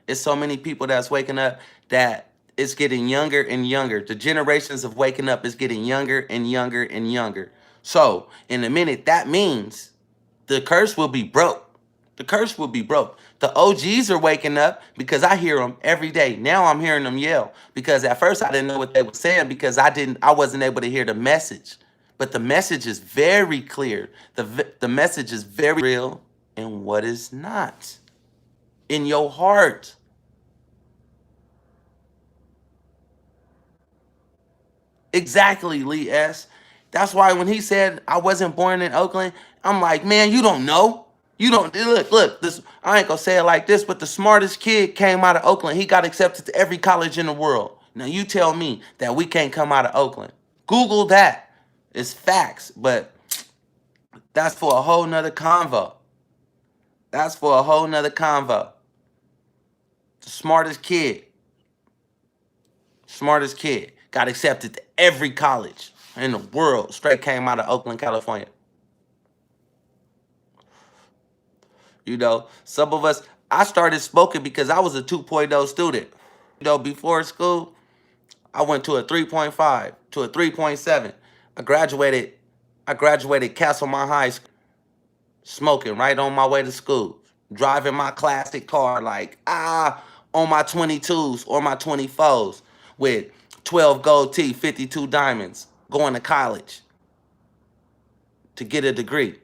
It's so many people that's waking up that it's getting younger and younger. The generations of waking up is getting younger and younger and younger. So in a minute, that means the curse will be broke. The curse will be broke. The OGs are waking up because I hear them every day. Now I'm hearing them yell because at first I didn't know what they were saying because I wasn't able to hear the message. But the message is very clear. The message is very real and what is not in your heart. Exactly, Lee S. That's why when he said I wasn't born in Oakland, I'm like, man, you don't know. You don't look, this I ain't gonna say it like this, but the smartest kid came out of Oakland. He got accepted to every college in the world. Now you tell me that we can't come out of Oakland. Google that. It's facts, but that's for a whole nother convo. That's for a whole nother convo. The smartest kid, got accepted to every college in the world. Straight came out of Oakland, California. You know, some of us, I started smoking because I was a 2.0 student. You know, before school, I went to a 3.5, to a 3.7. I graduated, I graduated Castlemont High School, smoking right on my way to school, driving my classic car like, on my 22s or my 24s with 12 gold teeth, 52 diamonds, going to college to get a degree.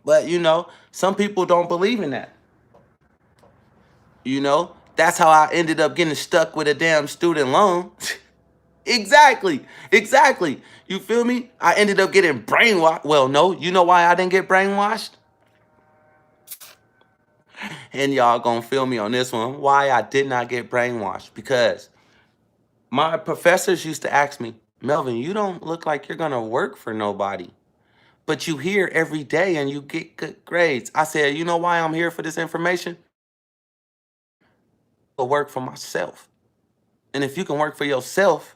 But, you know, some people don't believe in that. You know, that's how I ended up getting stuck with a damn student loan. Exactly. Exactly. You feel me? I ended up getting brainwashed. Well, no, you know why I didn't get brainwashed? And y'all gonna feel me on this one. Why I did not get brainwashed? Because my professors used to ask me, Melvin, you don't look like you're gonna work for nobody. But you here every day and you get good grades. I said, you know why I'm here for this information? To work for myself. And if you can work for yourself,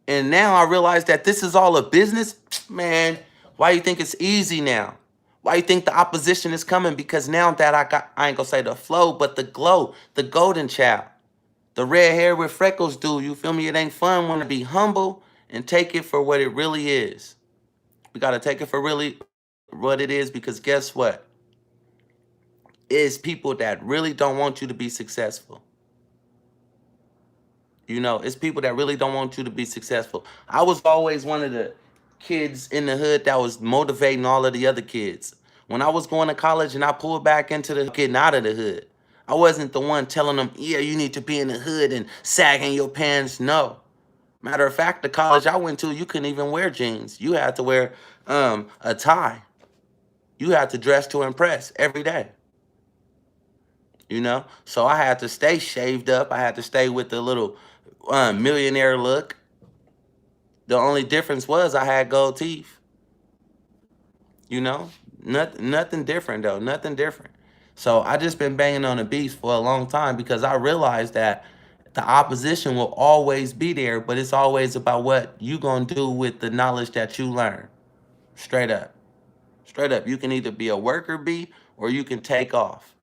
and now I realize that this is all a business, man, why you think it's easy now? Why you think the opposition is coming? Because now that I ain't gonna say the flow, but the glow, the golden child, the red hair with freckles, dude, you feel me? It ain't fun. Want to be humble and take it for what it really is. We gotta take it for really what it is because guess what? It's people that really don't want you to be successful. You know, it's people that really don't want you to be successful. I was always one of the kids in the hood that was motivating all of the other kids. When I was going to college and I pulled back into the getting out of the hood, I wasn't the one telling them, yeah, you need to be in the hood and sagging your pants. No. Matter of fact, the college I went to, you couldn't even wear jeans. You had to wear a tie. You had to dress to impress every day. You know, so I had to stay shaved up. I had to stay with the little millionaire look. The only difference was I had gold teeth. You know, nothing different though. Nothing different. So I just been banging on the beast for a long time because I realized that the opposition will always be there, but it's always about what you gonna do with the knowledge that you learn. Straight up, straight up. You can either be a worker bee or you can take off.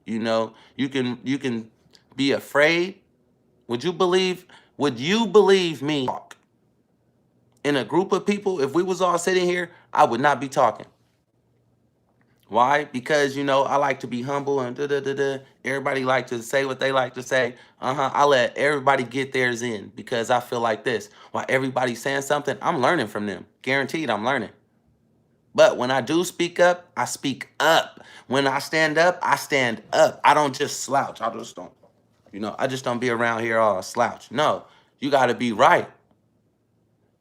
You know, you can be afraid. Would you believe? Would you believe me? In a group of people, if we was all sitting here, I would not be talking. Why? Because I like to be humble and da da da da. Everybody like to say what they like to say. I let everybody get theirs in because I feel like this. While everybody's saying something, I'm learning from them. Guaranteed, I'm learning. But when I do speak up, I speak up. When I stand up, I stand up. I don't just slouch. I just don't. I just don't be around here all slouch. No, you got to be right.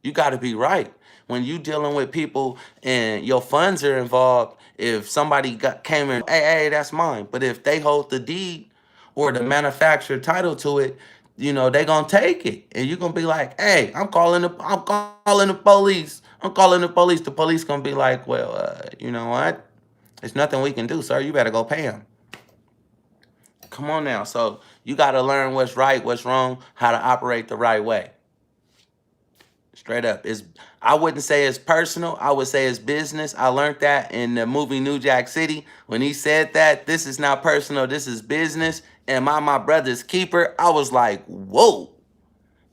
You got to be right. When you dealing with people and your funds are involved, if somebody came in, hey, that's mine. But if they hold the deed or the manufacturer title to it, they gonna take it, and you gonna be like, hey, I'm calling the police. I'm calling the police. The police gonna be like, well, you know what? There's nothing we can do, sir. You better go pay him. Come on now. So you got to learn what's right, what's wrong, how to operate the right way. Straight up. I wouldn't say it's personal. I would say it's business. I learned that in the movie New Jack City. When he said that, this is not personal, this is business. And my brother's keeper, I was like, whoa.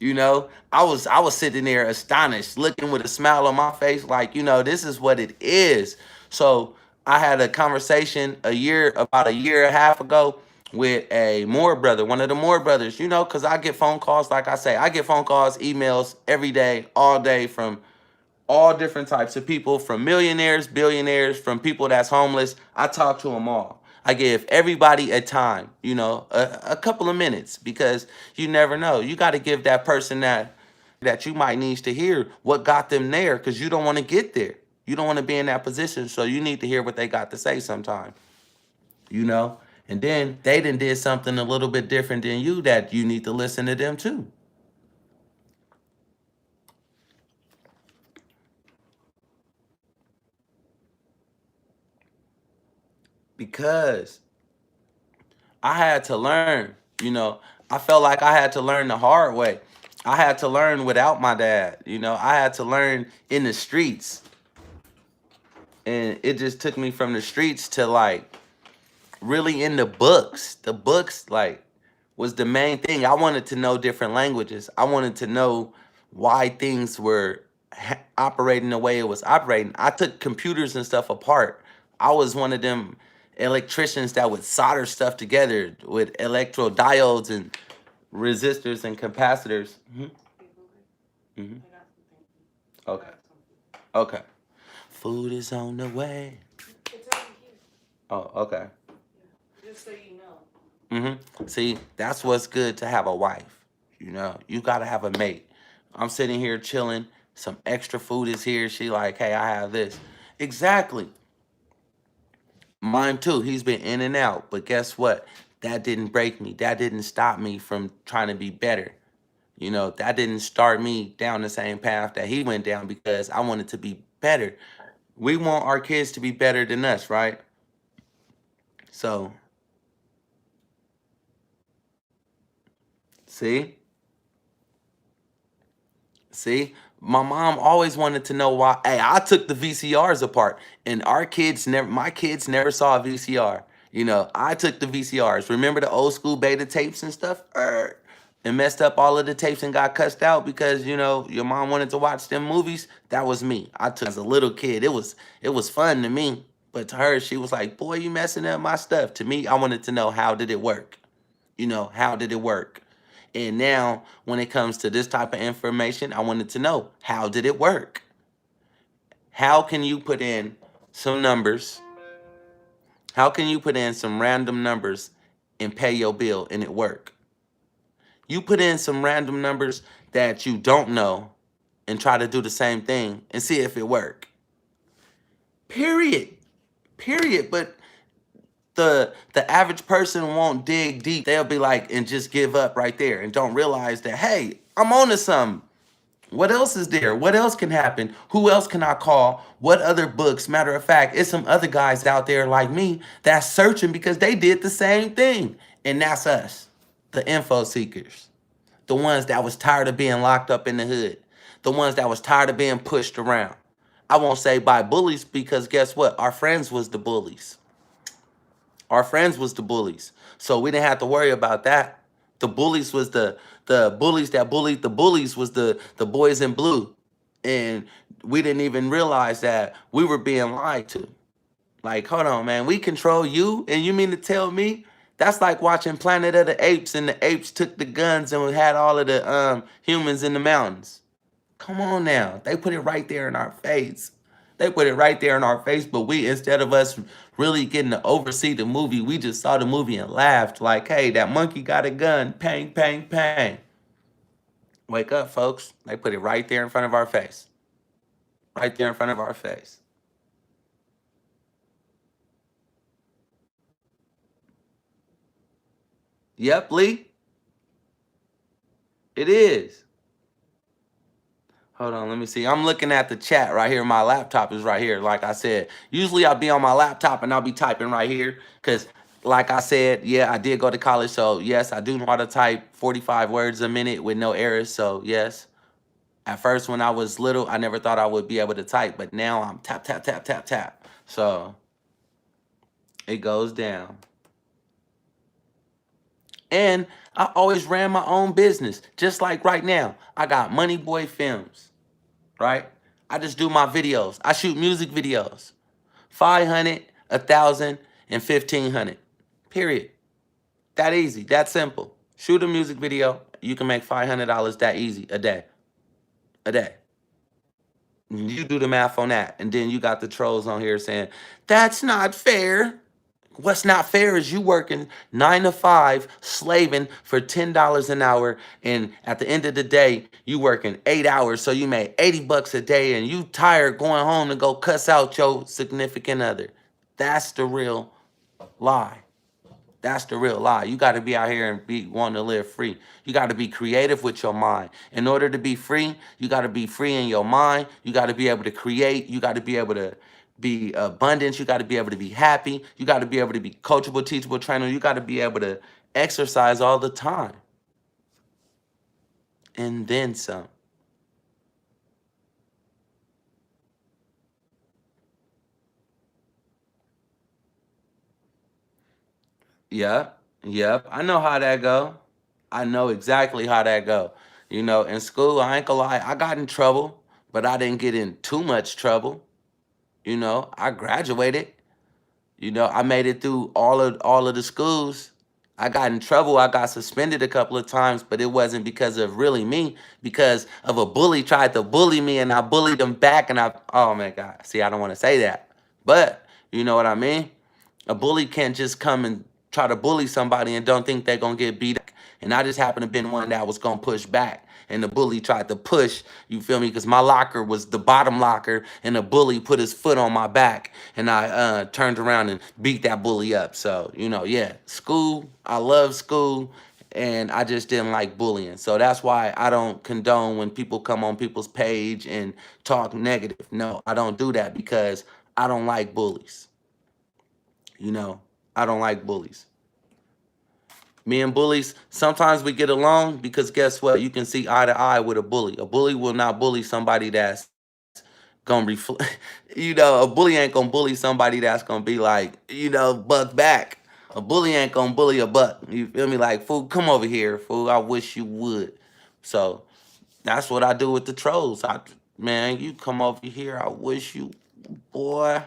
I was sitting there astonished, looking with a smile on my face, like, this is what it is. So I had a conversation about a year and a half ago with a Moore brother, one of the Moore brothers, because I get phone calls, like I say, I get phone calls, emails every day, all day from all different types of people, from millionaires, billionaires, from people that's homeless. I talk to them all. I give everybody a time, a couple of minutes, because you never know. You got to give that person that you might need to hear what got them there, because you don't want to get there. You don't want to be in that position, so you need to hear what they got to say sometime, you know? And then they did something a little bit different than you that you need to listen to them too. Because I had to learn, I felt like I had to learn the hard way. I had to learn without my dad, I had to learn in the streets. And it just took me from the streets to like really in the books. The books like was the main thing. I wanted to know different languages. I wanted to know why things were operating the way it was operating. I took computers and stuff apart. I was one of them electricians that would solder stuff together with electrodiodes and resistors and capacitors. Hmm. Okay. Okay. Food is on the way. Oh, okay. See, that's what's good to have a wife. You gotta have a mate. I'm sitting here chilling. Some extra food is here. She like, hey, I have this. Exactly. Mine too. He's been in and out. But guess what? That didn't break me. That didn't stop me from trying to be better. That didn't start me down the same path that he went down because I wanted to be better. We want our kids to be better than us, right? So, see? See, my mom always wanted to know why. Hey, I took the VCRs apart, and my kids never saw a VCR. I took the VCRs. Remember the old school beta tapes and stuff? And messed up all of the tapes and got cussed out because your mom wanted to watch them movies. That was me. I took as a little kid. It was fun to me, but to her, she was like, "Boy, you messing up my stuff." To me, I wanted to know how did it work. How did it work? And now, when it comes to this type of information, I wanted to know, how did it work? How can you put in some numbers? How can you put in some random numbers and pay your bill and it work? You put in some random numbers that you don't know and try to do the same thing and see if it work. Period. Period. But the average person won't dig deep. They'll be like and just give up right there and don't realize that, hey, I'm on to something. What else is there? What else can happen? Who else can I call? What other books? Matter of fact, it's some other guys out there like me that's searching because they did the same thing. And that's us, the info seekers, the ones that was tired of being locked up in the hood, the ones that was tired of being pushed around. I won't say by bullies because guess what? Our friends was the bullies. Our friends was the bullies. So we didn't have to worry about that. The bullies was the bullies that bullied the bullies was the boys in blue. And we didn't even realize that we were being lied to. Like, hold on, man, we control you and you mean to tell me that's like watching Planet of the Apes and the apes took the guns and we had all of the humans in the mountains. Come on now. They put it right there in our face. They put it right there in our face, but we, instead of us really getting to oversee the movie, we just saw the movie and laughed like, hey, that monkey got a gun. Pang, pang, pang. Wake up, folks. They put it right there in front of our face. Right there in front of our face. Yep, Lee. It is. Hold on, let me see. I'm looking at the chat right here. My laptop is right here. Like I said, usually I'll be on my laptop and I'll be typing right here because, like I said, yeah, I did go to college. So, yes, I do know how to type 45 words a minute with no errors. So, yes, at first when I was little, I never thought I would be able to type. But now I'm tap, tap, tap, tap, tap. So, it goes down. And I always ran my own business. Just like right now, I got MoneyBoyFilmz. Right? I just do my videos. I shoot music videos. 500, 1,000, and 1,500. Period. That easy. That simple. Shoot a music video. You can make $500 that easy a day. A day. You do the math on that. And then you got the trolls on here saying, that's not fair. What's not fair is you working 9 to 5, slaving for $10 an hour, and at the end of the day, you working 8 hours, so you made 80 bucks a day, and you tired going home to go cuss out your significant other. That's the real lie. That's the real lie. You got to be out here and be wanting to live free. You got to be creative with your mind. In order to be free, you got to be free in your mind. You got to be able to create. You got to be able to be abundant. You got to be able to be happy. You got to be able to be coachable, teachable, trainable. You got to be able to exercise all the time. And then some. Yep. Yep. I know how that go. I know exactly how that go. You know, in school, I ain't gonna lie, I got in trouble, but I didn't get in too much trouble. You know, I graduated. You know, I made it through all of the schools. I got in trouble. I got suspended a couple of times, but it wasn't because of really me, because of a bully tried to bully me and I bullied them back and oh my God. See, I don't want to say that. But you know what I mean? A bully can't just come and try to bully somebody and don't think they're gonna get beat up. And I just happened to been one that was gonna push back. And the bully tried to push, you feel me? Because my locker was the bottom locker, and the bully put his foot on my back, and I turned around and beat that bully up. So, you know, yeah, school, I love school, and I just didn't like bullying. So that's why I don't condone when people come on people's page and talk negative. No, I don't do that because I don't like bullies. You know, I don't like bullies. Me and bullies, sometimes we get along because guess what? You can see eye to eye with a bully. A bully will not bully somebody that's gonna reflect. You know, a bully ain't gonna bully somebody that's gonna be like, you know, buck back. A bully ain't gonna bully a buck. You feel me? Like, fool, come over here, fool. I wish you would. So that's what I do with the trolls. Man, you come over here. I wish you, boy.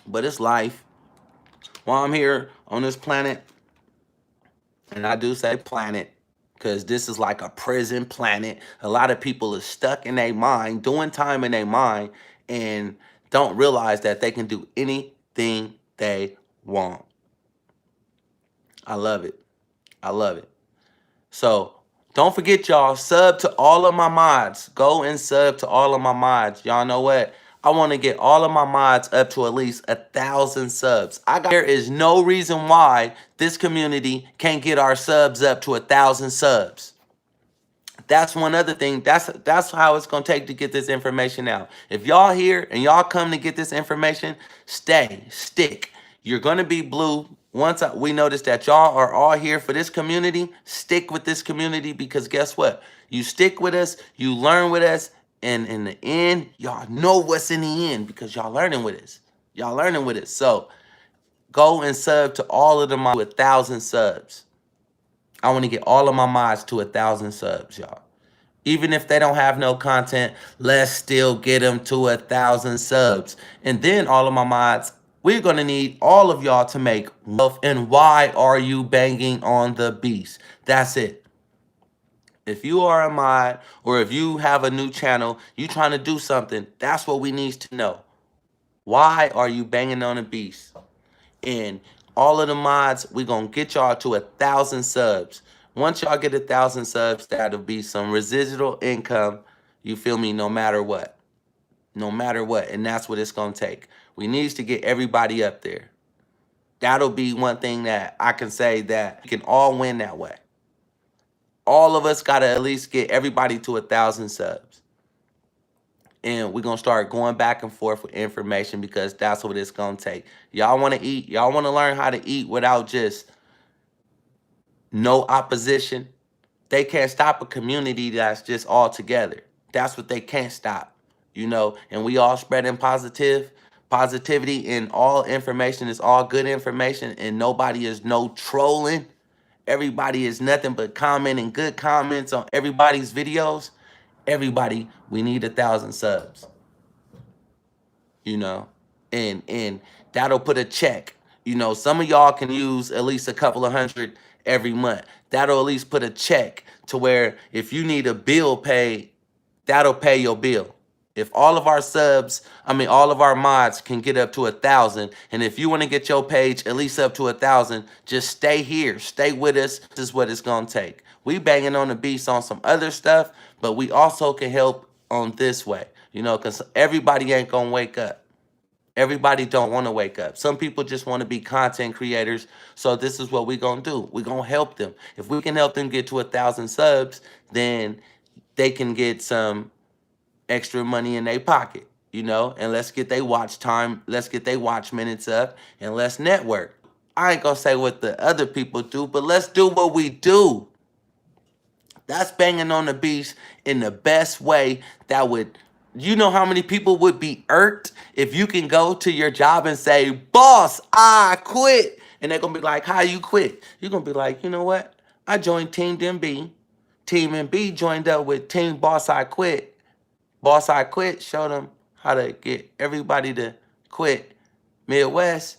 But it's life. While I'm here on this planet, and I do say planet, because this is like a prison planet. A lot of people are stuck in their mind, doing time in their mind, and don't realize that they can do anything they want. I love it. I love it. So don't forget, y'all, sub to all of my mods. Go and sub to all of my mods. Y'all know what? I want to get all of my mods up to at least 1,000 subs. There is no reason why this community can't get our subs up to 1,000 subs. That's one other thing. That's how it's gonna take to get this information out. If y'all here and y'all come to get this information, stick. You're gonna be blue. Once we notice that y'all are all here for this community, stick with this community, because guess what? You stick with us, you learn with us, and in the end, y'all know what's in the end because y'all learning with us. Y'all learning with us. So go and sub to all of them to 1,000 subs. I want to get all of my mods to 1,000 subs, y'all. Even if they don't have no content, let's still get them to 1,000 subs. And then all of my mods, we're going to need all of y'all to make wealth. And why are you banging on the beast? That's it. If you are a mod or if you have a new channel, you trying to do something, that's what we need to know. Why are you banging on the beast? And all of the mods, we're going to get y'all to 1,000 subs. Once y'all get 1,000 subs, that'll be some residual income, you feel me, no matter what. No matter what. And that's what it's going to take. We need to get everybody up there. That'll be one thing that I can say that we can all win that way. All of us got to at least get everybody to 1,000 subs. And we're going to start going back and forth with information because that's what it's going to take. Y'all want to eat. Y'all want to learn how to eat without just no opposition. They can't stop a community that's just all together. That's what they can't stop, you know. And we all spreading positivity, and all information is all good information, and nobody is no trolling. Everybody is nothing but commenting good comments on everybody's videos. Everybody, we need 1,000 subs, you know, and that'll put a check. You know, some of y'all can use at least a couple of hundred every month. That'll at least put a check to where if you need a bill paid, that'll pay your bill. If all of our all of our mods can get up to 1,000, and if you want to get your page at least up to 1,000, just stay here, stay with us. This is what it's gonna take. We banging on the beast on some other stuff, but we also can help on this way, you know, because everybody ain't gonna wake up. Everybody don't want to wake up. Some people just want to be content creators. So this is what we're going to do. We're going to help them. If we can help them get to 1,000 subs, then they can get some extra money in their pocket, you know, and let's get their watch time. Let's get their watch minutes up, and let's network. I ain't going to say what the other people do, but let's do what we do. That's banging on the beast in the best way that would, you know how many people would be irked if you can go to your job and say, boss, I quit. And they're going to be like, how you quit? You're going to be like, you know what? I joined Team MB. Team MB joined up with Team Boss I Quit. Boss I Quit showed them how to get everybody to quit. Midwest,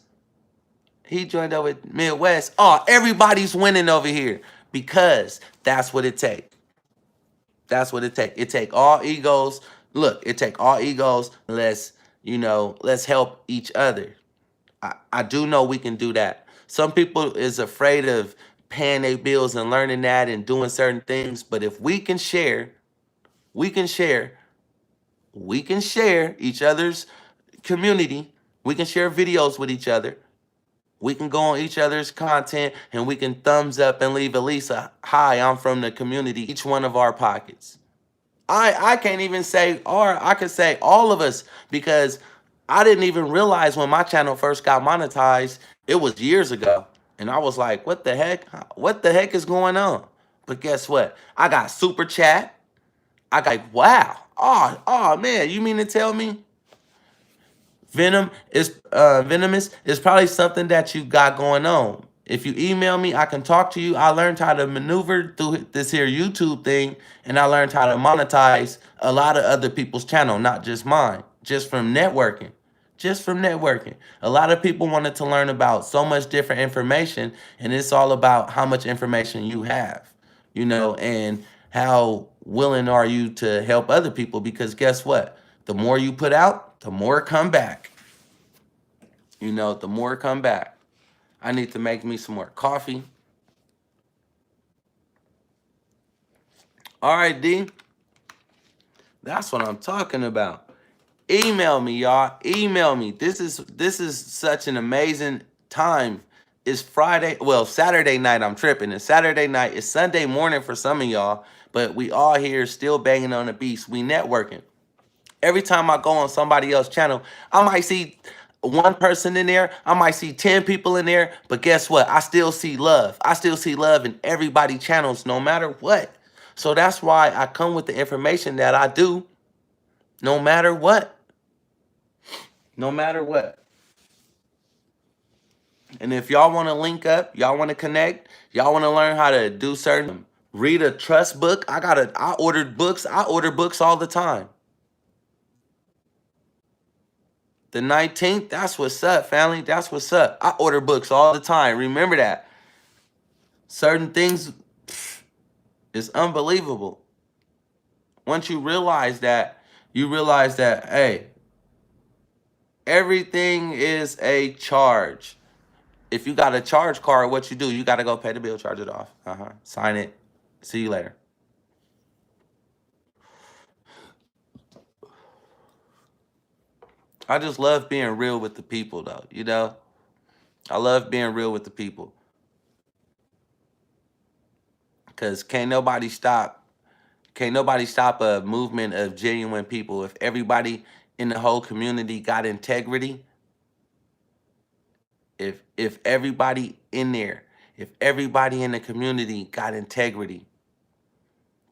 he joined up with Midwest. Oh, everybody's winning over here because that's what it takes. That's what it take. It take all egos. Look, it take all egos. Let's help each other. I do know we can do that. Some people is afraid of paying their bills and learning that and doing certain things. But if we can share, we can share each other's community. We can share videos with each other. We can go on each other's content, and we can thumbs up and leave at least a hi, I'm from the community, each one of our pockets. I can't even say, or I could say all of us, because I didn't even realize when my channel first got monetized, it was years ago. And I was like, what the heck? What the heck is going on? But guess what? I got super chat. I got, wow. Oh man, you mean to tell me venomous is probably something that you got going on. If you email me, I can talk to you. I learned how to maneuver through this here YouTube thing, and I learned how to monetize a lot of other people's channel, not just mine, just from networking. Just from networking. A lot of people wanted to learn about so much different information, and it's all about how much information you have, you know, and how willing are you to help other people, because guess what? The more you put out, the more come back. You know, the more come back. I need to make me some more coffee. All right, D. That's what I'm talking about. Email me, y'all. Email me. This is such an amazing time. It's Friday. Well, Saturday night. I'm tripping. It's Saturday night. It's Sunday morning for some of y'all. But we all here still banging on the beats. We networking. Every time I go on somebody else's channel, I might see one person in there. I might see 10 people in there. But guess what? I still see love. I still see love in everybody's channels, no matter what. So that's why I come with the information that I do, no matter what. No matter what. And if y'all want to link up, y'all want to connect, y'all want to learn how to do certain, read a trust book. I ordered books. I order books all the time. The 19th, that's what's up, family. That's what's up. I order books all the time. Remember that. Certain things is unbelievable. Once you realize that, hey, everything is a charge. If you got a charge card, what you do, you got to go pay the bill, charge it off. Sign it. See you later. I just love being real with the people, though. You know, I love being real with the people because can't nobody stop a movement of genuine people. If everybody in the whole community got integrity, if everybody in there, if everybody in the community got integrity,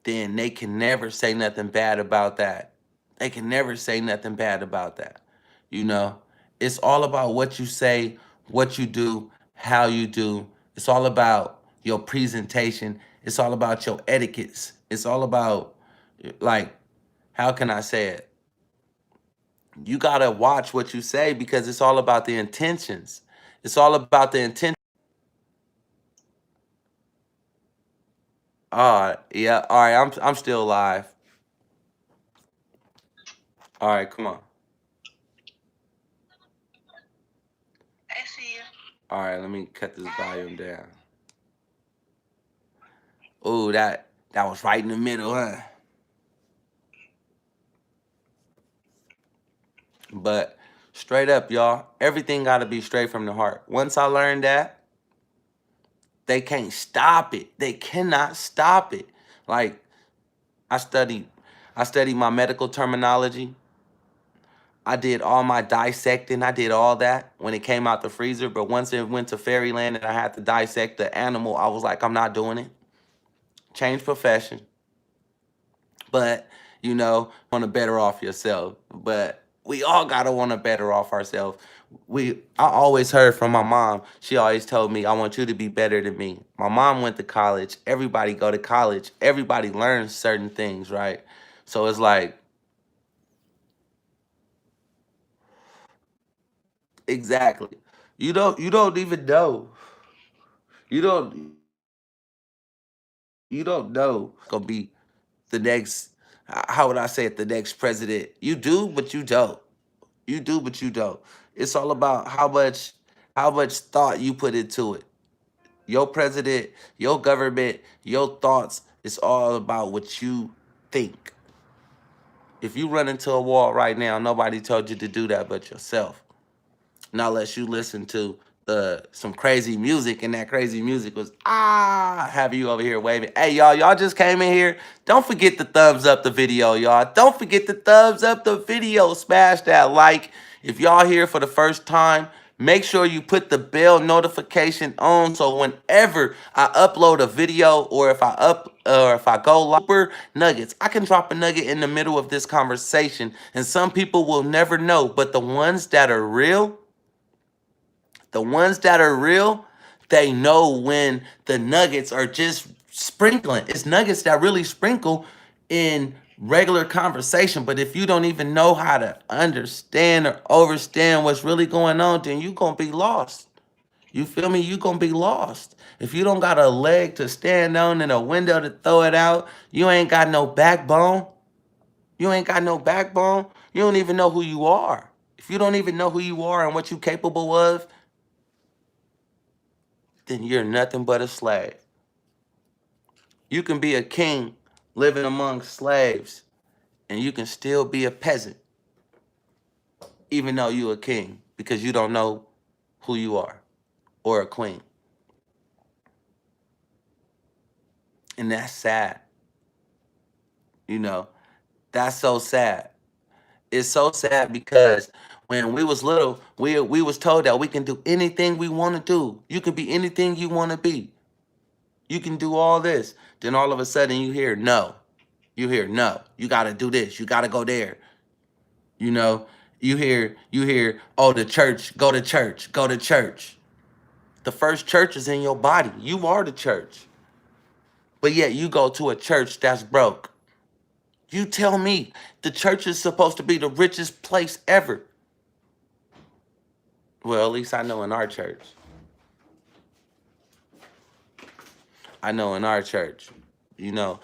then they can never say nothing bad about that. They can never say nothing bad about that. You know, it's all about what you say, what you do, how you do. It's all about your presentation. It's all about your etiquettes. It's all about, like, how can I say it? You got to watch what you say because it's all about the intentions. It's all about the intention. Yeah. All right, I'm still live. All right, come on. All right, let me cut this volume down. Ooh, that was right in the middle, huh? But straight up, y'all, everything got to be straight from the heart. Once I learned that, they can't stop it. They cannot stop it. Like, I studied I studied my medical terminology. I did all my dissecting. I did all that when it came out the freezer. But once it went to fairyland and I had to dissect the animal, I was like, I'm not doing it. Change profession. But, you know, want to better off yourself. But we all got to want to better off ourselves. I always heard from my mom. She always told me, I want you to be better than me. My mom went to college. Everybody go to college. Everybody learns certain things, right? So it's like, exactly. You don't even know. You don't you don't know gonna be the next, how would I say it, the next president. You do, but you don't. You do, but you don't. It's all about how much thought you put into it. Your president, your government, your thoughts, it's all about what you think. If you run into a wall right now, nobody told you to do that but yourself. Not unless you listen to some crazy music, and that crazy music was have you over here waving. Hey, y'all just came in here. Don't forget to thumbs up the video, y'all. Don't forget to thumbs up the video. Smash that like. If y'all here for the first time, make sure you put the bell notification on so whenever I upload a video or if I go live, super nuggets. I can drop a nugget in the middle of this conversation, and some people will never know, but the ones that are real, they know when the nuggets are just sprinkling. It's nuggets that really sprinkle in regular conversation. But if you don't even know how to understand or overstand what's really going on, then you gonna be lost. You feel me? You gonna be lost. If you don't got a leg to stand on and a window to throw it out, you ain't got no backbone. You ain't got no backbone. You don't even know who you are. If you don't even know who you are and what you capable of, then you're nothing but a slave. You can be a king living among slaves, and you can still be a peasant, even though you a king, because you don't know who you are, or a queen. And that's sad. You know, that's so sad. It's so sad because when we was little, we was told that we can do anything we want to do. You can be anything you want to be. You can do all this. Then all of a sudden you hear no. You hear no. You got to do this. You got to go there. You know, you hear, oh, the church, go to church, go to church. The first church is in your body. You are the church. But yet you go to a church that's broke. You tell me the church is supposed to be the richest place ever. Well, at least I know in our church. I know in our church. You know,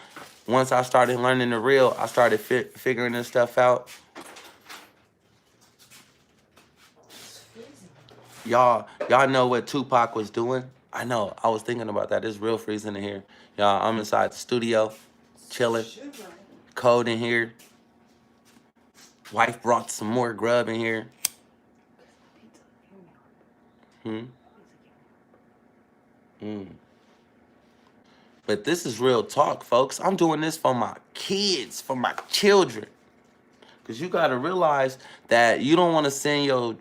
once I started learning the real, I started figuring this stuff out. Y'all know what Tupac was doing? I know. I was thinking about that. It's real freezing in here. Y'all, I'm inside the studio, chilling. Cold in here. Wife brought some more grub in here. But this is real talk, folks. I'm doing this for my kids, for my children. Because you got to realize that you don't want to send your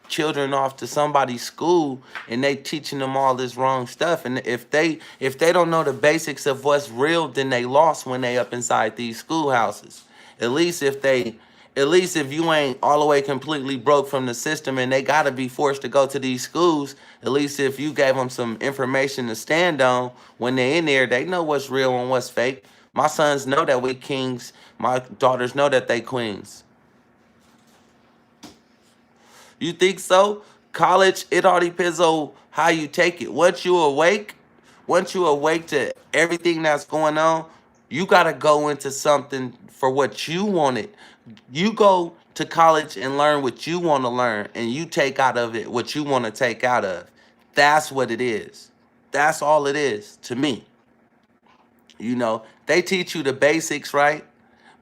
children off to somebody's school and they teaching them all this wrong stuff. And if they don't know the basics of what's real, then they lost when they up inside these schoolhouses. At least if you ain't all the way completely broke from the system and they got to be forced to go to these schools, at least if you gave them some information to stand on when they're in there, they know what's real and what's fake. My sons know that we kings. My daughters know that they queens. You think so? College, it all depends on how you take it. Once you awake to everything that's going on, you got to go into something for what you wanted. You go to college and learn what you want to learn, and you take out of it what you want to take out of. That's what it is. That's all it is to me. You know, they teach you the basics, right?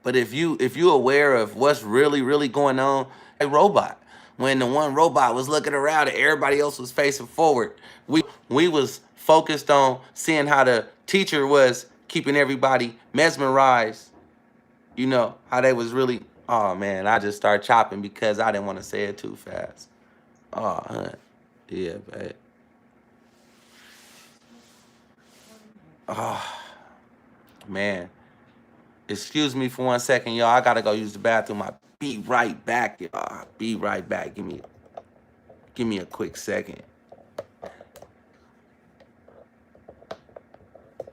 But if you aware of what's really going on, a robot. When the one robot was looking around and everybody else was facing forward, we was focused on seeing how the teacher was keeping everybody mesmerized. You know, how they was really, oh man, I just started chopping because I didn't want to say it too fast. Oh, huh. Yeah, babe. Oh, man. Excuse me for 1 second, y'all. I gotta go use the bathroom. I'll be right back, y'all. Be right back. Give me a quick second.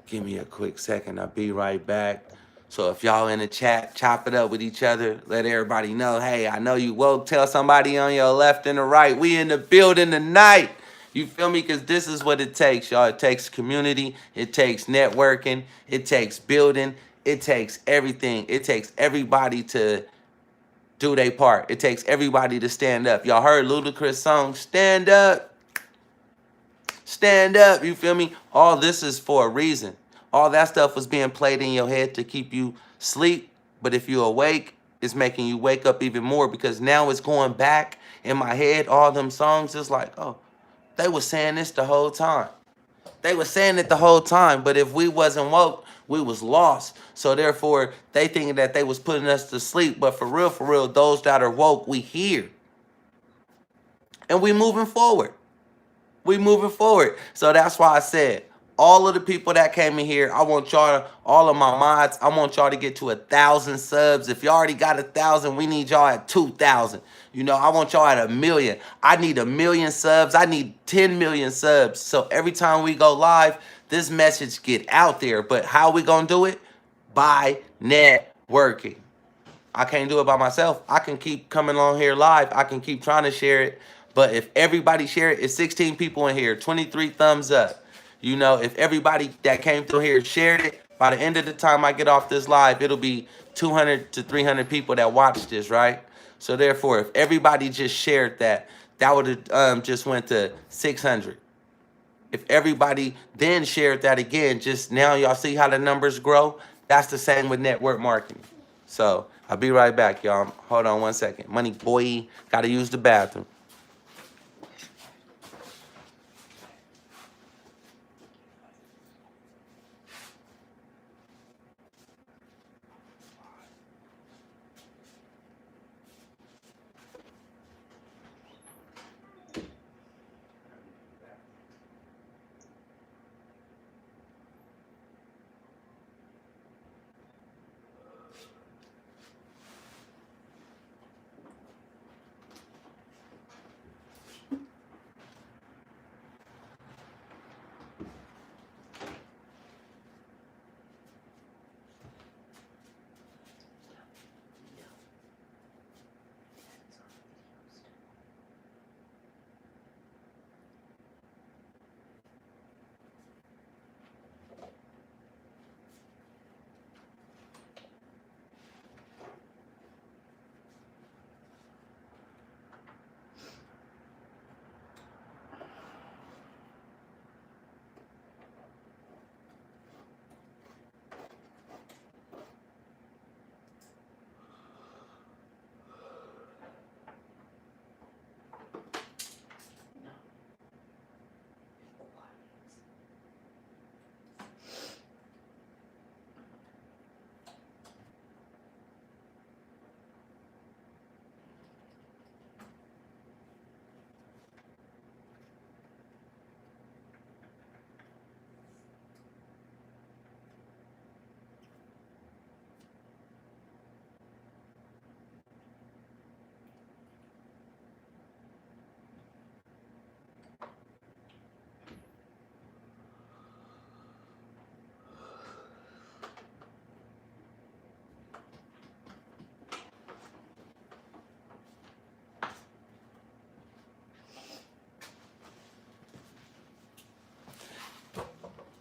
Give me a quick second. I'll be right back. So if y'all in the chat, chop it up with each other. Let everybody know, hey, I know you woke. Tell somebody on your left and the right. We in the building tonight. You feel me? Because this is what it takes, y'all. It takes community. It takes networking. It takes building. It takes everything. It takes everybody to do their part. It takes everybody to stand up. Y'all heard Ludacris' song, Stand Up. Stand up. You feel me? All this is for a reason. All that stuff was being played in your head to keep you sleep. But if you're awake, it's making you wake up even more because now it's going back in my head. All them songs is like, oh, they were saying this the whole time. They were saying it the whole time, but if we wasn't woke, we was lost. So therefore, they thinking that they was putting us to sleep. But for real, those that are woke, we here. And we moving forward. We moving forward. So that's why I said, all of the people that came in here, I want y'all, all of my mods, I want y'all to get to 1,000 subs. If you already got 1,000, we need y'all at 2,000. You know, I want y'all at 1,000,000. I need 1,000,000 subs. I need 10 million subs. So every time we go live, this message get out there. But how we gonna do it? By networking. I can't do it by myself. I can keep coming on here live. I can keep trying to share it. But if everybody share it, it's 16 people in here, 23 thumbs up. You know, if everybody that came through here shared it, by the end of the time I get off this live, it'll be 200 to 300 people that watch this, right? So therefore, if everybody just shared that, that would have just went to 600. If everybody then shared that again, just now y'all see how the numbers grow? That's the same with network marketing. So I'll be right back, y'all. Hold on 1 second. Money boy, gotta use the bathroom.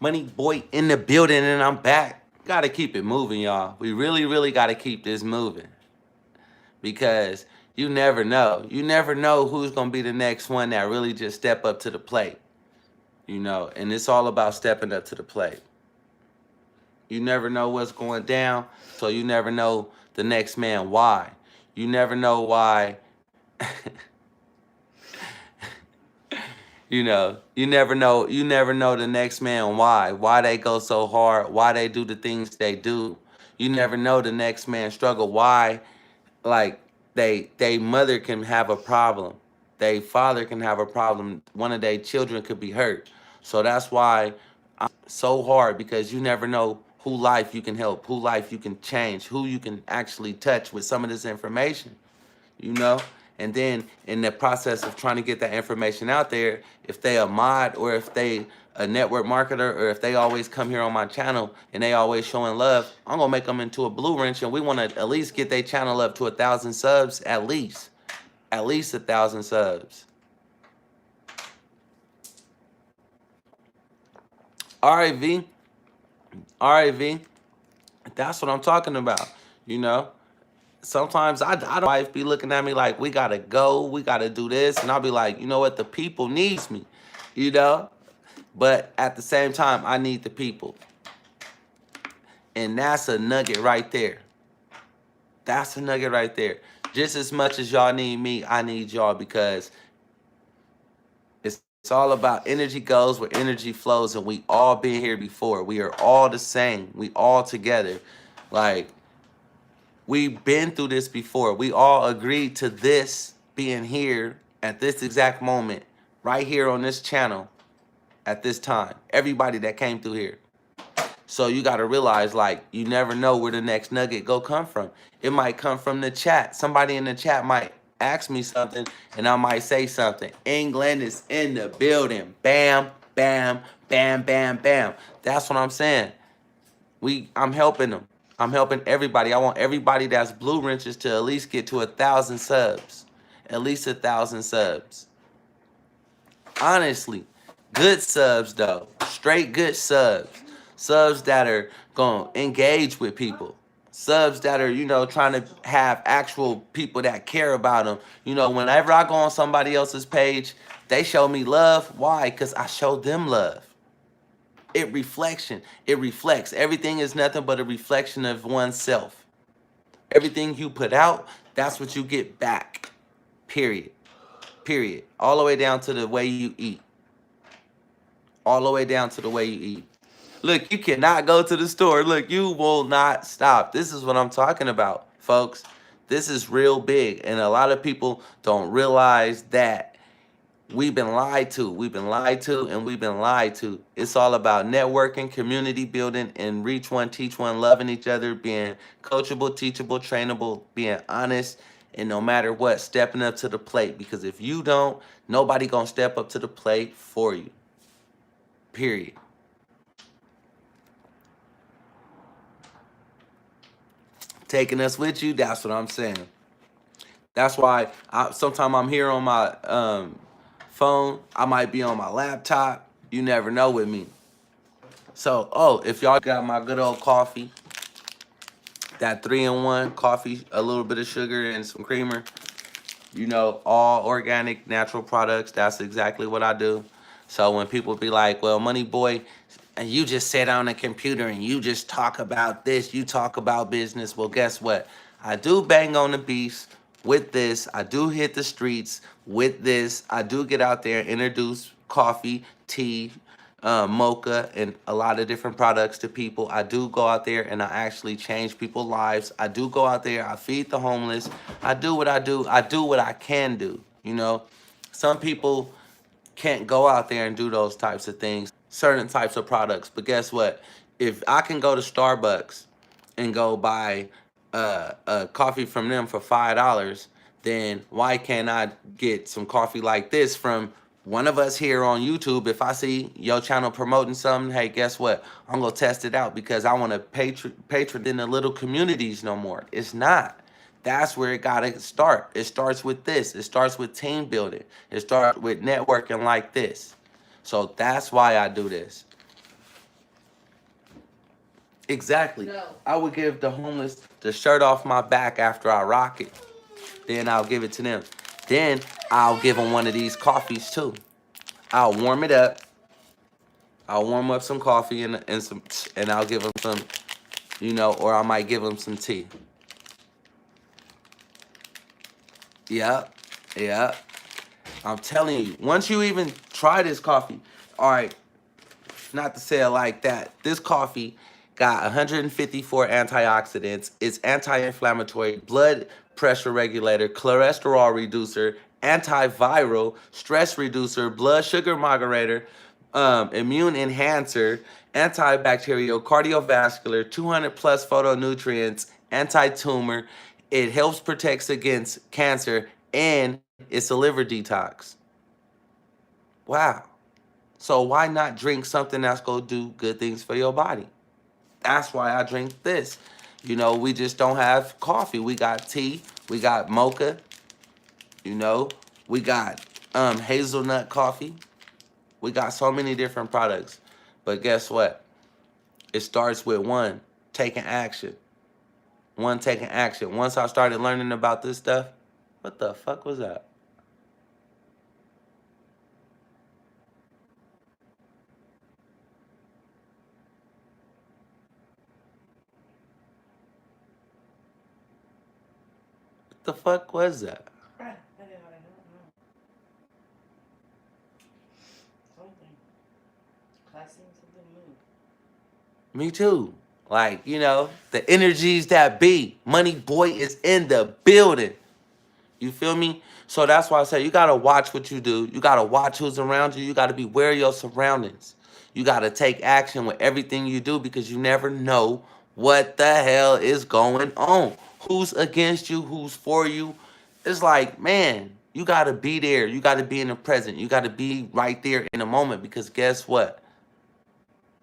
Money boy in the building, and I'm back. Gotta keep it moving, y'all. We really, really gotta keep this moving. Because you never know. You never know who's gonna be the next one that really just step up to the plate. You know, and it's all about stepping up to the plate. You never know what's going down, so you never know the next man why. You never know why. You know, you never know the next man why they go so hard, why they do the things they do. You never know the next man struggle, why, like, they mother can have a problem, they father can have a problem, one of their children could be hurt. So that's why I'm so hard, because you never know who life you can help, who life you can change, who you can actually touch with some of this information, you know? And then in the process of trying to get that information out there, if they a mod, or if they a network marketer, or if they always come here on my channel and they always showing love, I'm gonna make them into a blue wrench, and we wanna at least get their channel up to 1,000 subs, at least 1,000 subs. All right, V. All right, V. That's what I'm talking about, you know? Sometimes I don't wife be looking at me like, we gotta go, we gotta do this, and I'll be like, you know what, the people needs me, you know? But at the same time, I need the people. And that's a nugget right there. That's a nugget right there. Just as much as y'all need me, I need y'all, because it's all about energy goes where energy flows, and we all been here before. We are all the same. We all together. Like, we've been through this before. We all agreed to this being here at this exact moment, right here on this channel at this time. Everybody that came through here. So you got to realize, like, you never know where the next nugget go come from. It might come from the chat. Somebody in the chat might ask me something, and I might say something. England is in the building. Bam, bam, bam, bam, bam. That's what I'm saying. I'm helping them. I'm helping everybody. I want everybody that's blue wrenches to at least get to 1,000 subs. At least 1,000 subs. Honestly, good subs though. Straight good subs. Subs that are gonna engage with people. Subs that are, you know, trying to have actual people that care about them. You know, whenever I go on somebody else's page, they show me love. Why? Because I show them love. It reflection. It reflects. Everything is nothing but a reflection of oneself. Everything you put out, that's what you get back. Period. Period. All the way down to the way you eat. All the way down to the way you eat. Look, you cannot go to the store. Look, you will not stop. This is what I'm talking about, folks. This is real big. And a lot of people don't realize that we've been lied to. We've been lied to and we've been lied to. It's all about networking, community building, and reach one, teach one, loving each other, being coachable, teachable, trainable, being honest, and no matter what, stepping up to the plate. Because if you don't, nobody gonna step up to the plate for you. Period. Taking us with you, that's what I'm saying. That's why sometimes I'm here on my phone. I might be on my laptop. You never know with me. So, if y'all got my good old coffee, that 3-in-1 coffee, a little bit of sugar and some creamer, all organic, natural products. That's exactly what I do. So when people be like, well, Money Boy, and you just sit on a computer and you just talk about this, you talk about business. Well, guess what? I do bang on the beats with this. I do hit the streets with this. I do get out there and introduce coffee, tea, mocha, and a lot of different products to people. I do go out there and I actually change people's lives. I do go out there. I feed the homeless. I do what I do. I do what I can do. Some people can't go out there and do those types of things, certain types of products. But guess what? If I can go to Starbucks and go buy a coffee from them for $5, then why can't I get some coffee like this from one of us here on YouTube? If I see your channel promoting something, hey, guess what? I'm going to test it out because I want to patron in the little communities no more. It's not. That's where it got to start. It starts with this. It starts with team building. It starts with networking like this. So that's why I do this. Exactly. No. I would give the homeless the shirt off my back after I rock it. Then I'll give it to them. Then I'll give them one of these coffees too. I'll warm it up. I'll warm up some coffee and I'll give them some, or I might give them some tea. Yep. Yep. I'm telling you, once you even try this coffee, all right, not to say it like that, this coffee got 154 antioxidants. It's anti-inflammatory, blood pressure regulator, cholesterol reducer, antiviral, stress reducer, blood sugar moderator, immune enhancer, antibacterial, cardiovascular, 200 plus phytonutrients, anti-tumor. It helps protect against cancer, and it's a liver detox. Wow. So why not drink something that's going to do good things for your body? That's why I drink this. We just don't have coffee. We got tea. We got mocha. We got hazelnut coffee. We got so many different products. But guess what? It starts with one taking action. One taking action. Once I started learning about this stuff, what the fuck was that? What the fuck was that? Me too. Like, the energies that be. Money Boy is in the building. You feel me? So that's why I say you got to watch what you do. You got to watch who's around you. You got to be aware of your surroundings. You got to take action with everything you do because you never know what the hell is going on. Who's against you? Who's for you? It's like, man, you got to be there. You got to be in the present. You got to be right there in the moment because guess what?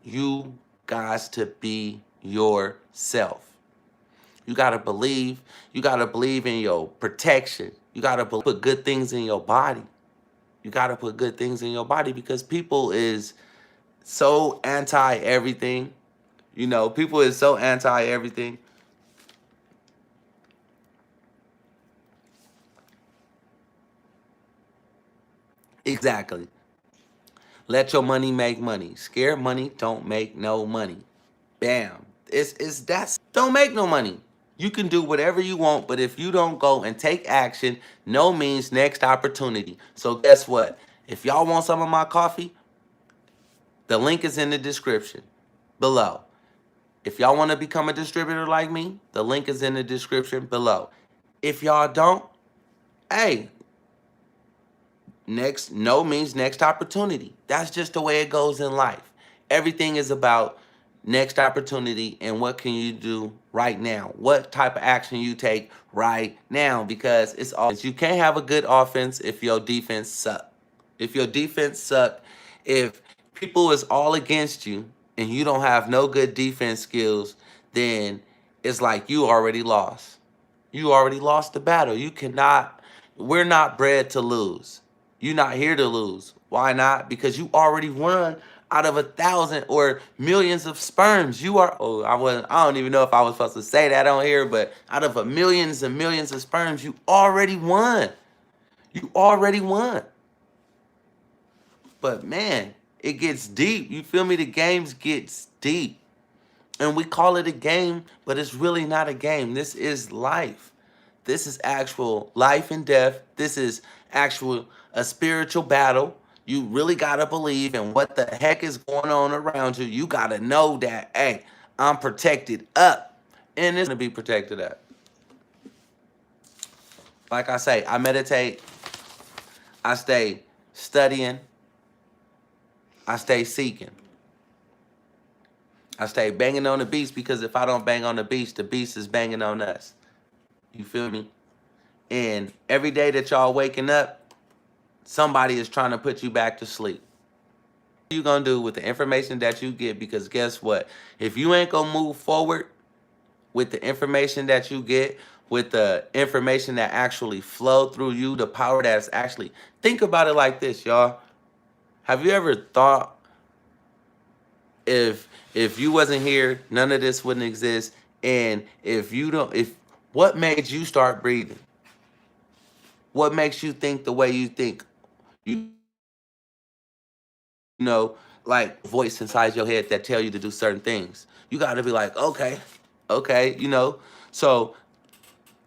You got to be yourself. You got to believe. You got to believe in your protection. You got to put good things in your body. You got to put good things in your body because people is so anti everything. People is so anti everything. Exactly. Let your money make money. Scared money don't make no money. Bam. It's that's don't make no money. You can do whatever you want, but if you don't go and take action, no means next opportunity. So guess what? If y'all want some of my coffee, the link is in the description below. If y'all want to become a distributor like me, the link is in the description below. If y'all don't, hey, next no means next opportunity. That's just the way it goes in life. Everything is about next opportunity and what can you do right now. What type of action you take right now, because it's all you can't have a good offense if your defense suck. If your defense suck, if people is all against you and you don't have no good defense skills, then it's like you already lost. You already lost the battle. You cannot, we're not bred to lose. You're not here to lose. Why not? Because you already won out of 1,000 or millions of sperms. You are, oh, I don't even know if I was supposed to say that on here, but out of millions and millions of sperms, you already won. You already won. But man, it gets deep. You feel me? The games gets deep. And we call it a game, but it's really not a game. This is life. This is actual life and death. This is actual a spiritual battle. You really gotta believe in what the heck is going on around you. You gotta know that, hey, I'm protected up. And it's gonna be protected up. Like I say, I meditate. I stay studying. I stay seeking. I stay banging on the beast, because if I don't bang on the beast is banging on us. You feel me? And every day that y'all waking up, somebody is trying to put you back to sleep. What are you going to do with the information that you get? Because guess what? If you ain't going to move forward with the information that you get, with the information that actually flow through you, the power that's actually... Think about it like this, y'all. Have you ever thought, if you wasn't here, none of this wouldn't exist? And if what made you start breathing? What makes you think the way you think? You know, like voice inside your head that tell you to do certain things. You got to be like, okay, you know. So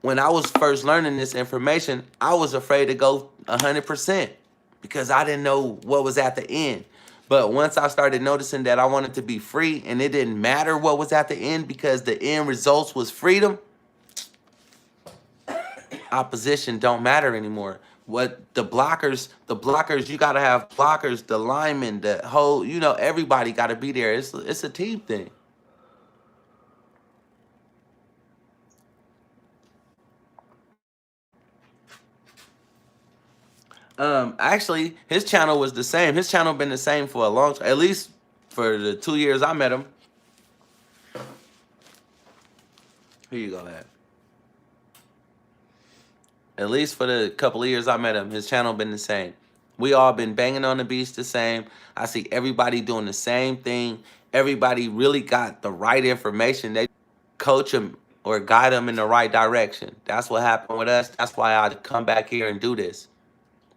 when I was first learning this information, I was afraid to go 100% because I didn't know what was at the end. But once I started noticing that I wanted to be free, and it didn't matter what was at the end because the end results was freedom, opposition don't matter anymore. What the blockers, you gotta have blockers, the linemen, the whole, you know, everybody gotta be there. It's a team thing. Actually, his channel was the same. His channel been the same for a long time, at least for the 2 years I met him. Here you go, man. At least for the couple of years I met him, his channel been the same. We all been banging on the beast the same. I see everybody doing the same thing. Everybody really got the right information. They coach them or guide them in the right direction. That's what happened with us. That's why I come back here and do this.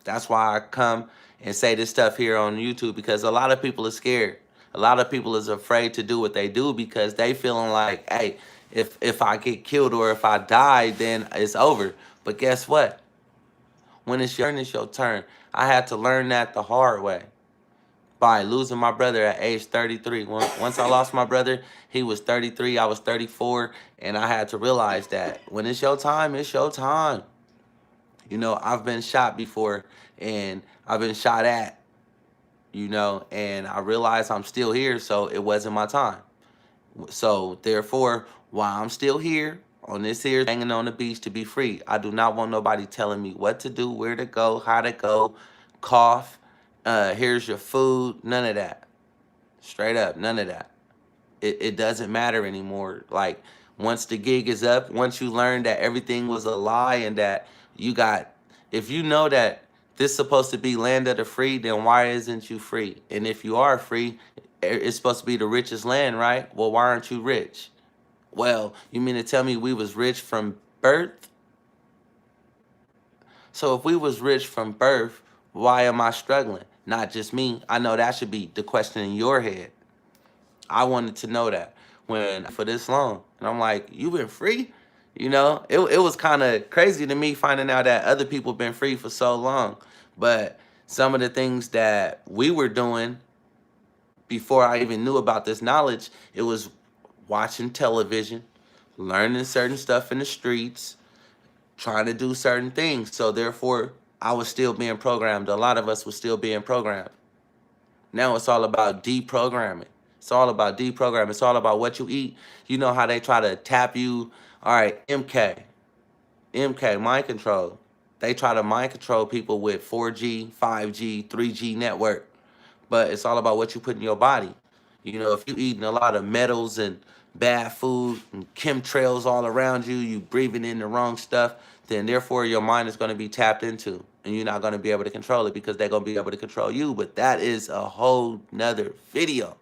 That's why I come and say this stuff here on YouTube, because a lot of people are scared. A lot of people is afraid to do what they do because they feeling like, hey, if I get killed or if I die, then it's over. But guess what? When it's your turn. I had to learn that the hard way by losing my brother at age 33. Once I lost my brother, he was 33, I was 34, and I had to realize that when it's your time, it's your time. You know, I've been shot before, and I've been shot at, you know, and I realized I'm still here, so it wasn't my time. So, therefore, while I'm still here, on this here, hanging on the beach to be free, I do not want nobody telling me what to do, where to go, how to go, cough, here's your food, none of that. Straight up, none of that. It doesn't matter anymore. Like, once the gig is up, once you learn that everything was a lie and that you got, if you know that this is supposed to be land of the free, then why isn't you free? And if you are free, it's supposed to be the richest land, right? Well, why aren't you rich? Well, you mean to tell me we was rich from birth? So if we was rich from birth, why am I struggling? Not just me. I know that should be the question in your head. I wanted to know that when for this long. And I'm like, you been free? You know, it was kind of crazy to me finding out that other people been free for so long. But some of the things that we were doing before I even knew about this knowledge, it was watching television, learning certain stuff in the streets, trying to do certain things. So therefore, I was still being programmed. A lot of us was still being programmed. Now it's all about deprogramming. It's all about deprogramming. It's all about what you eat. You know how they try to tap you. All right, MK, mind control. They try to mind control people with 4G, 5G, 3G network. But it's all about what you put in your body. You know, if you eating a lot of metals and bad food and chemtrails all around you, you breathing in the wrong stuff, then therefore your mind is going to be tapped into and you're not going to be able to control it because they're going to be able to control you. But that is a whole nother video.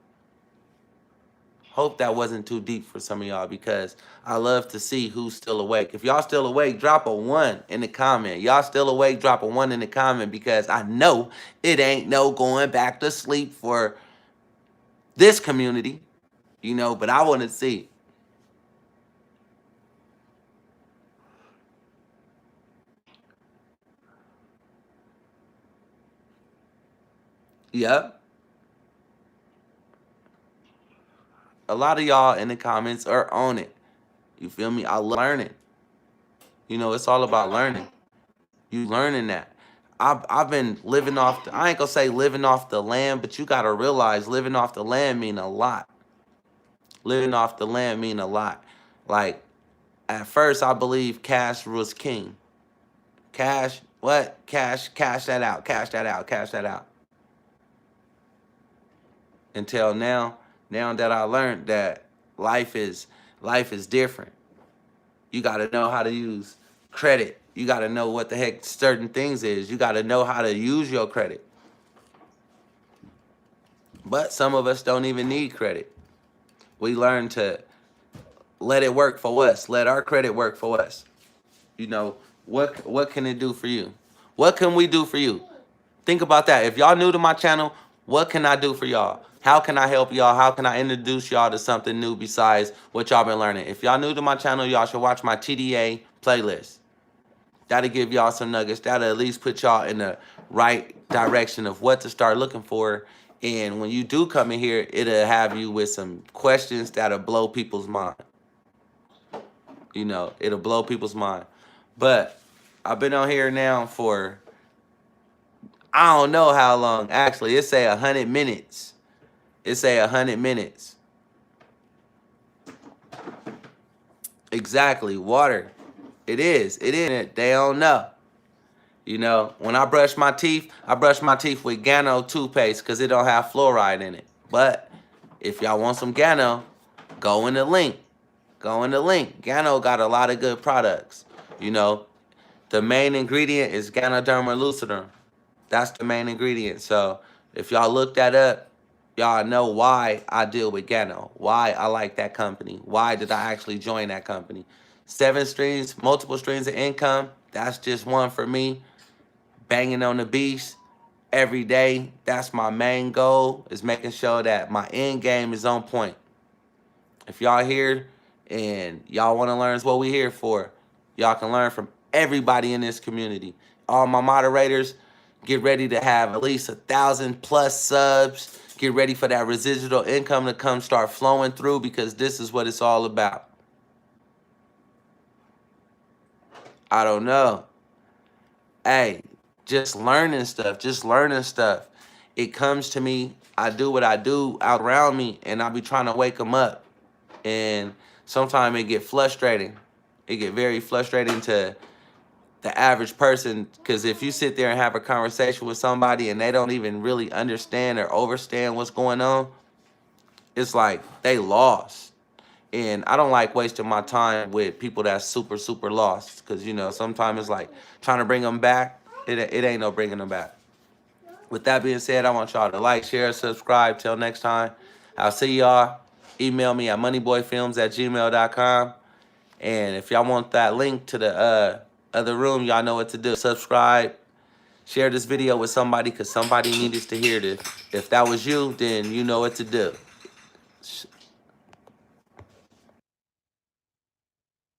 Hope that wasn't too deep for some of y'all because I love to see who's still awake. If y'all still awake, drop a 1 in the comment. Y'all still awake, drop a 1 in the comment because I know it ain't no going back to sleep for this community, you know, but I want to see. Yep. A lot of y'all in the comments are on it. You feel me? I learning. You know, it's all about learning. You learning that. I've been living off I ain't gonna say living off the land, but you gotta realize living off the land mean a lot. Living off the land mean a lot. Like at first I believe cash was king. Cash, what? Cash that out, cash that out, cash that out. Until now that I learned that life is different. You got to know how to use credit. You got to know what the heck certain things is. You got to know how to use your credit. But some of us don't even need credit. We learn to let it work for us. Let our credit work for us. You know, what can it do for you? What can we do for you? Think about that. If y'all new to my channel, what can I do for y'all? How can I help y'all? How can I introduce y'all to something new besides what y'all been learning? If y'all new to my channel, y'all should watch my TDA playlist. That'll give y'all some nuggets. That'll at least put y'all in the right direction of what to start looking for. And when you do come in here, it'll have you with some questions that'll blow people's mind. You know, it'll blow people's mind. But I've been on here now for I don't know how long. Actually, it say 100 minutes. It say 100 minutes. Exactly. Water. It is. It is. They don't know. You know, when I brush my teeth with Gano toothpaste because it don't have fluoride in it. But if y'all want some Gano, go in the link. Go in the link. Gano got a lot of good products. You know, the main ingredient is Ganoderma lucidum. That's the main ingredient. So if y'all look that up, y'all know why I deal with Gano, why I like that company, why did I actually join that company. 7 streams, multiple streams of income, that's just one for me. Banging on the beast every day, that's my main goal, is making sure that my end game is on point. If y'all here and y'all want to learn what we here for, y'all can learn from everybody in this community. All my moderators, get ready to have at least 1,000+ subs. Get ready for that residual income to come start flowing through because this is what it's all about. I don't know. Hey, just learning stuff. Just learning stuff. It comes to me. I do what I do out around me, and I be trying to wake them up. And sometimes it get frustrating. It get very frustrating to the average person, because if you sit there and have a conversation with somebody and they don't even really understand or understand what's going on, it's like they lost. And I don't like wasting my time with people that's super, super lost, because, you know, sometimes it's like trying to bring them back. It ain't no bringing them back. With that being said, I want y'all to like, share, subscribe. Till next time, I'll see y'all. Email me at moneyboyfilmz@gmail.com. And if y'all want that link to the other room, y'all know what to do. Subscribe, Share this video with somebody because somebody needs to hear this. If that was you, then you know what to do.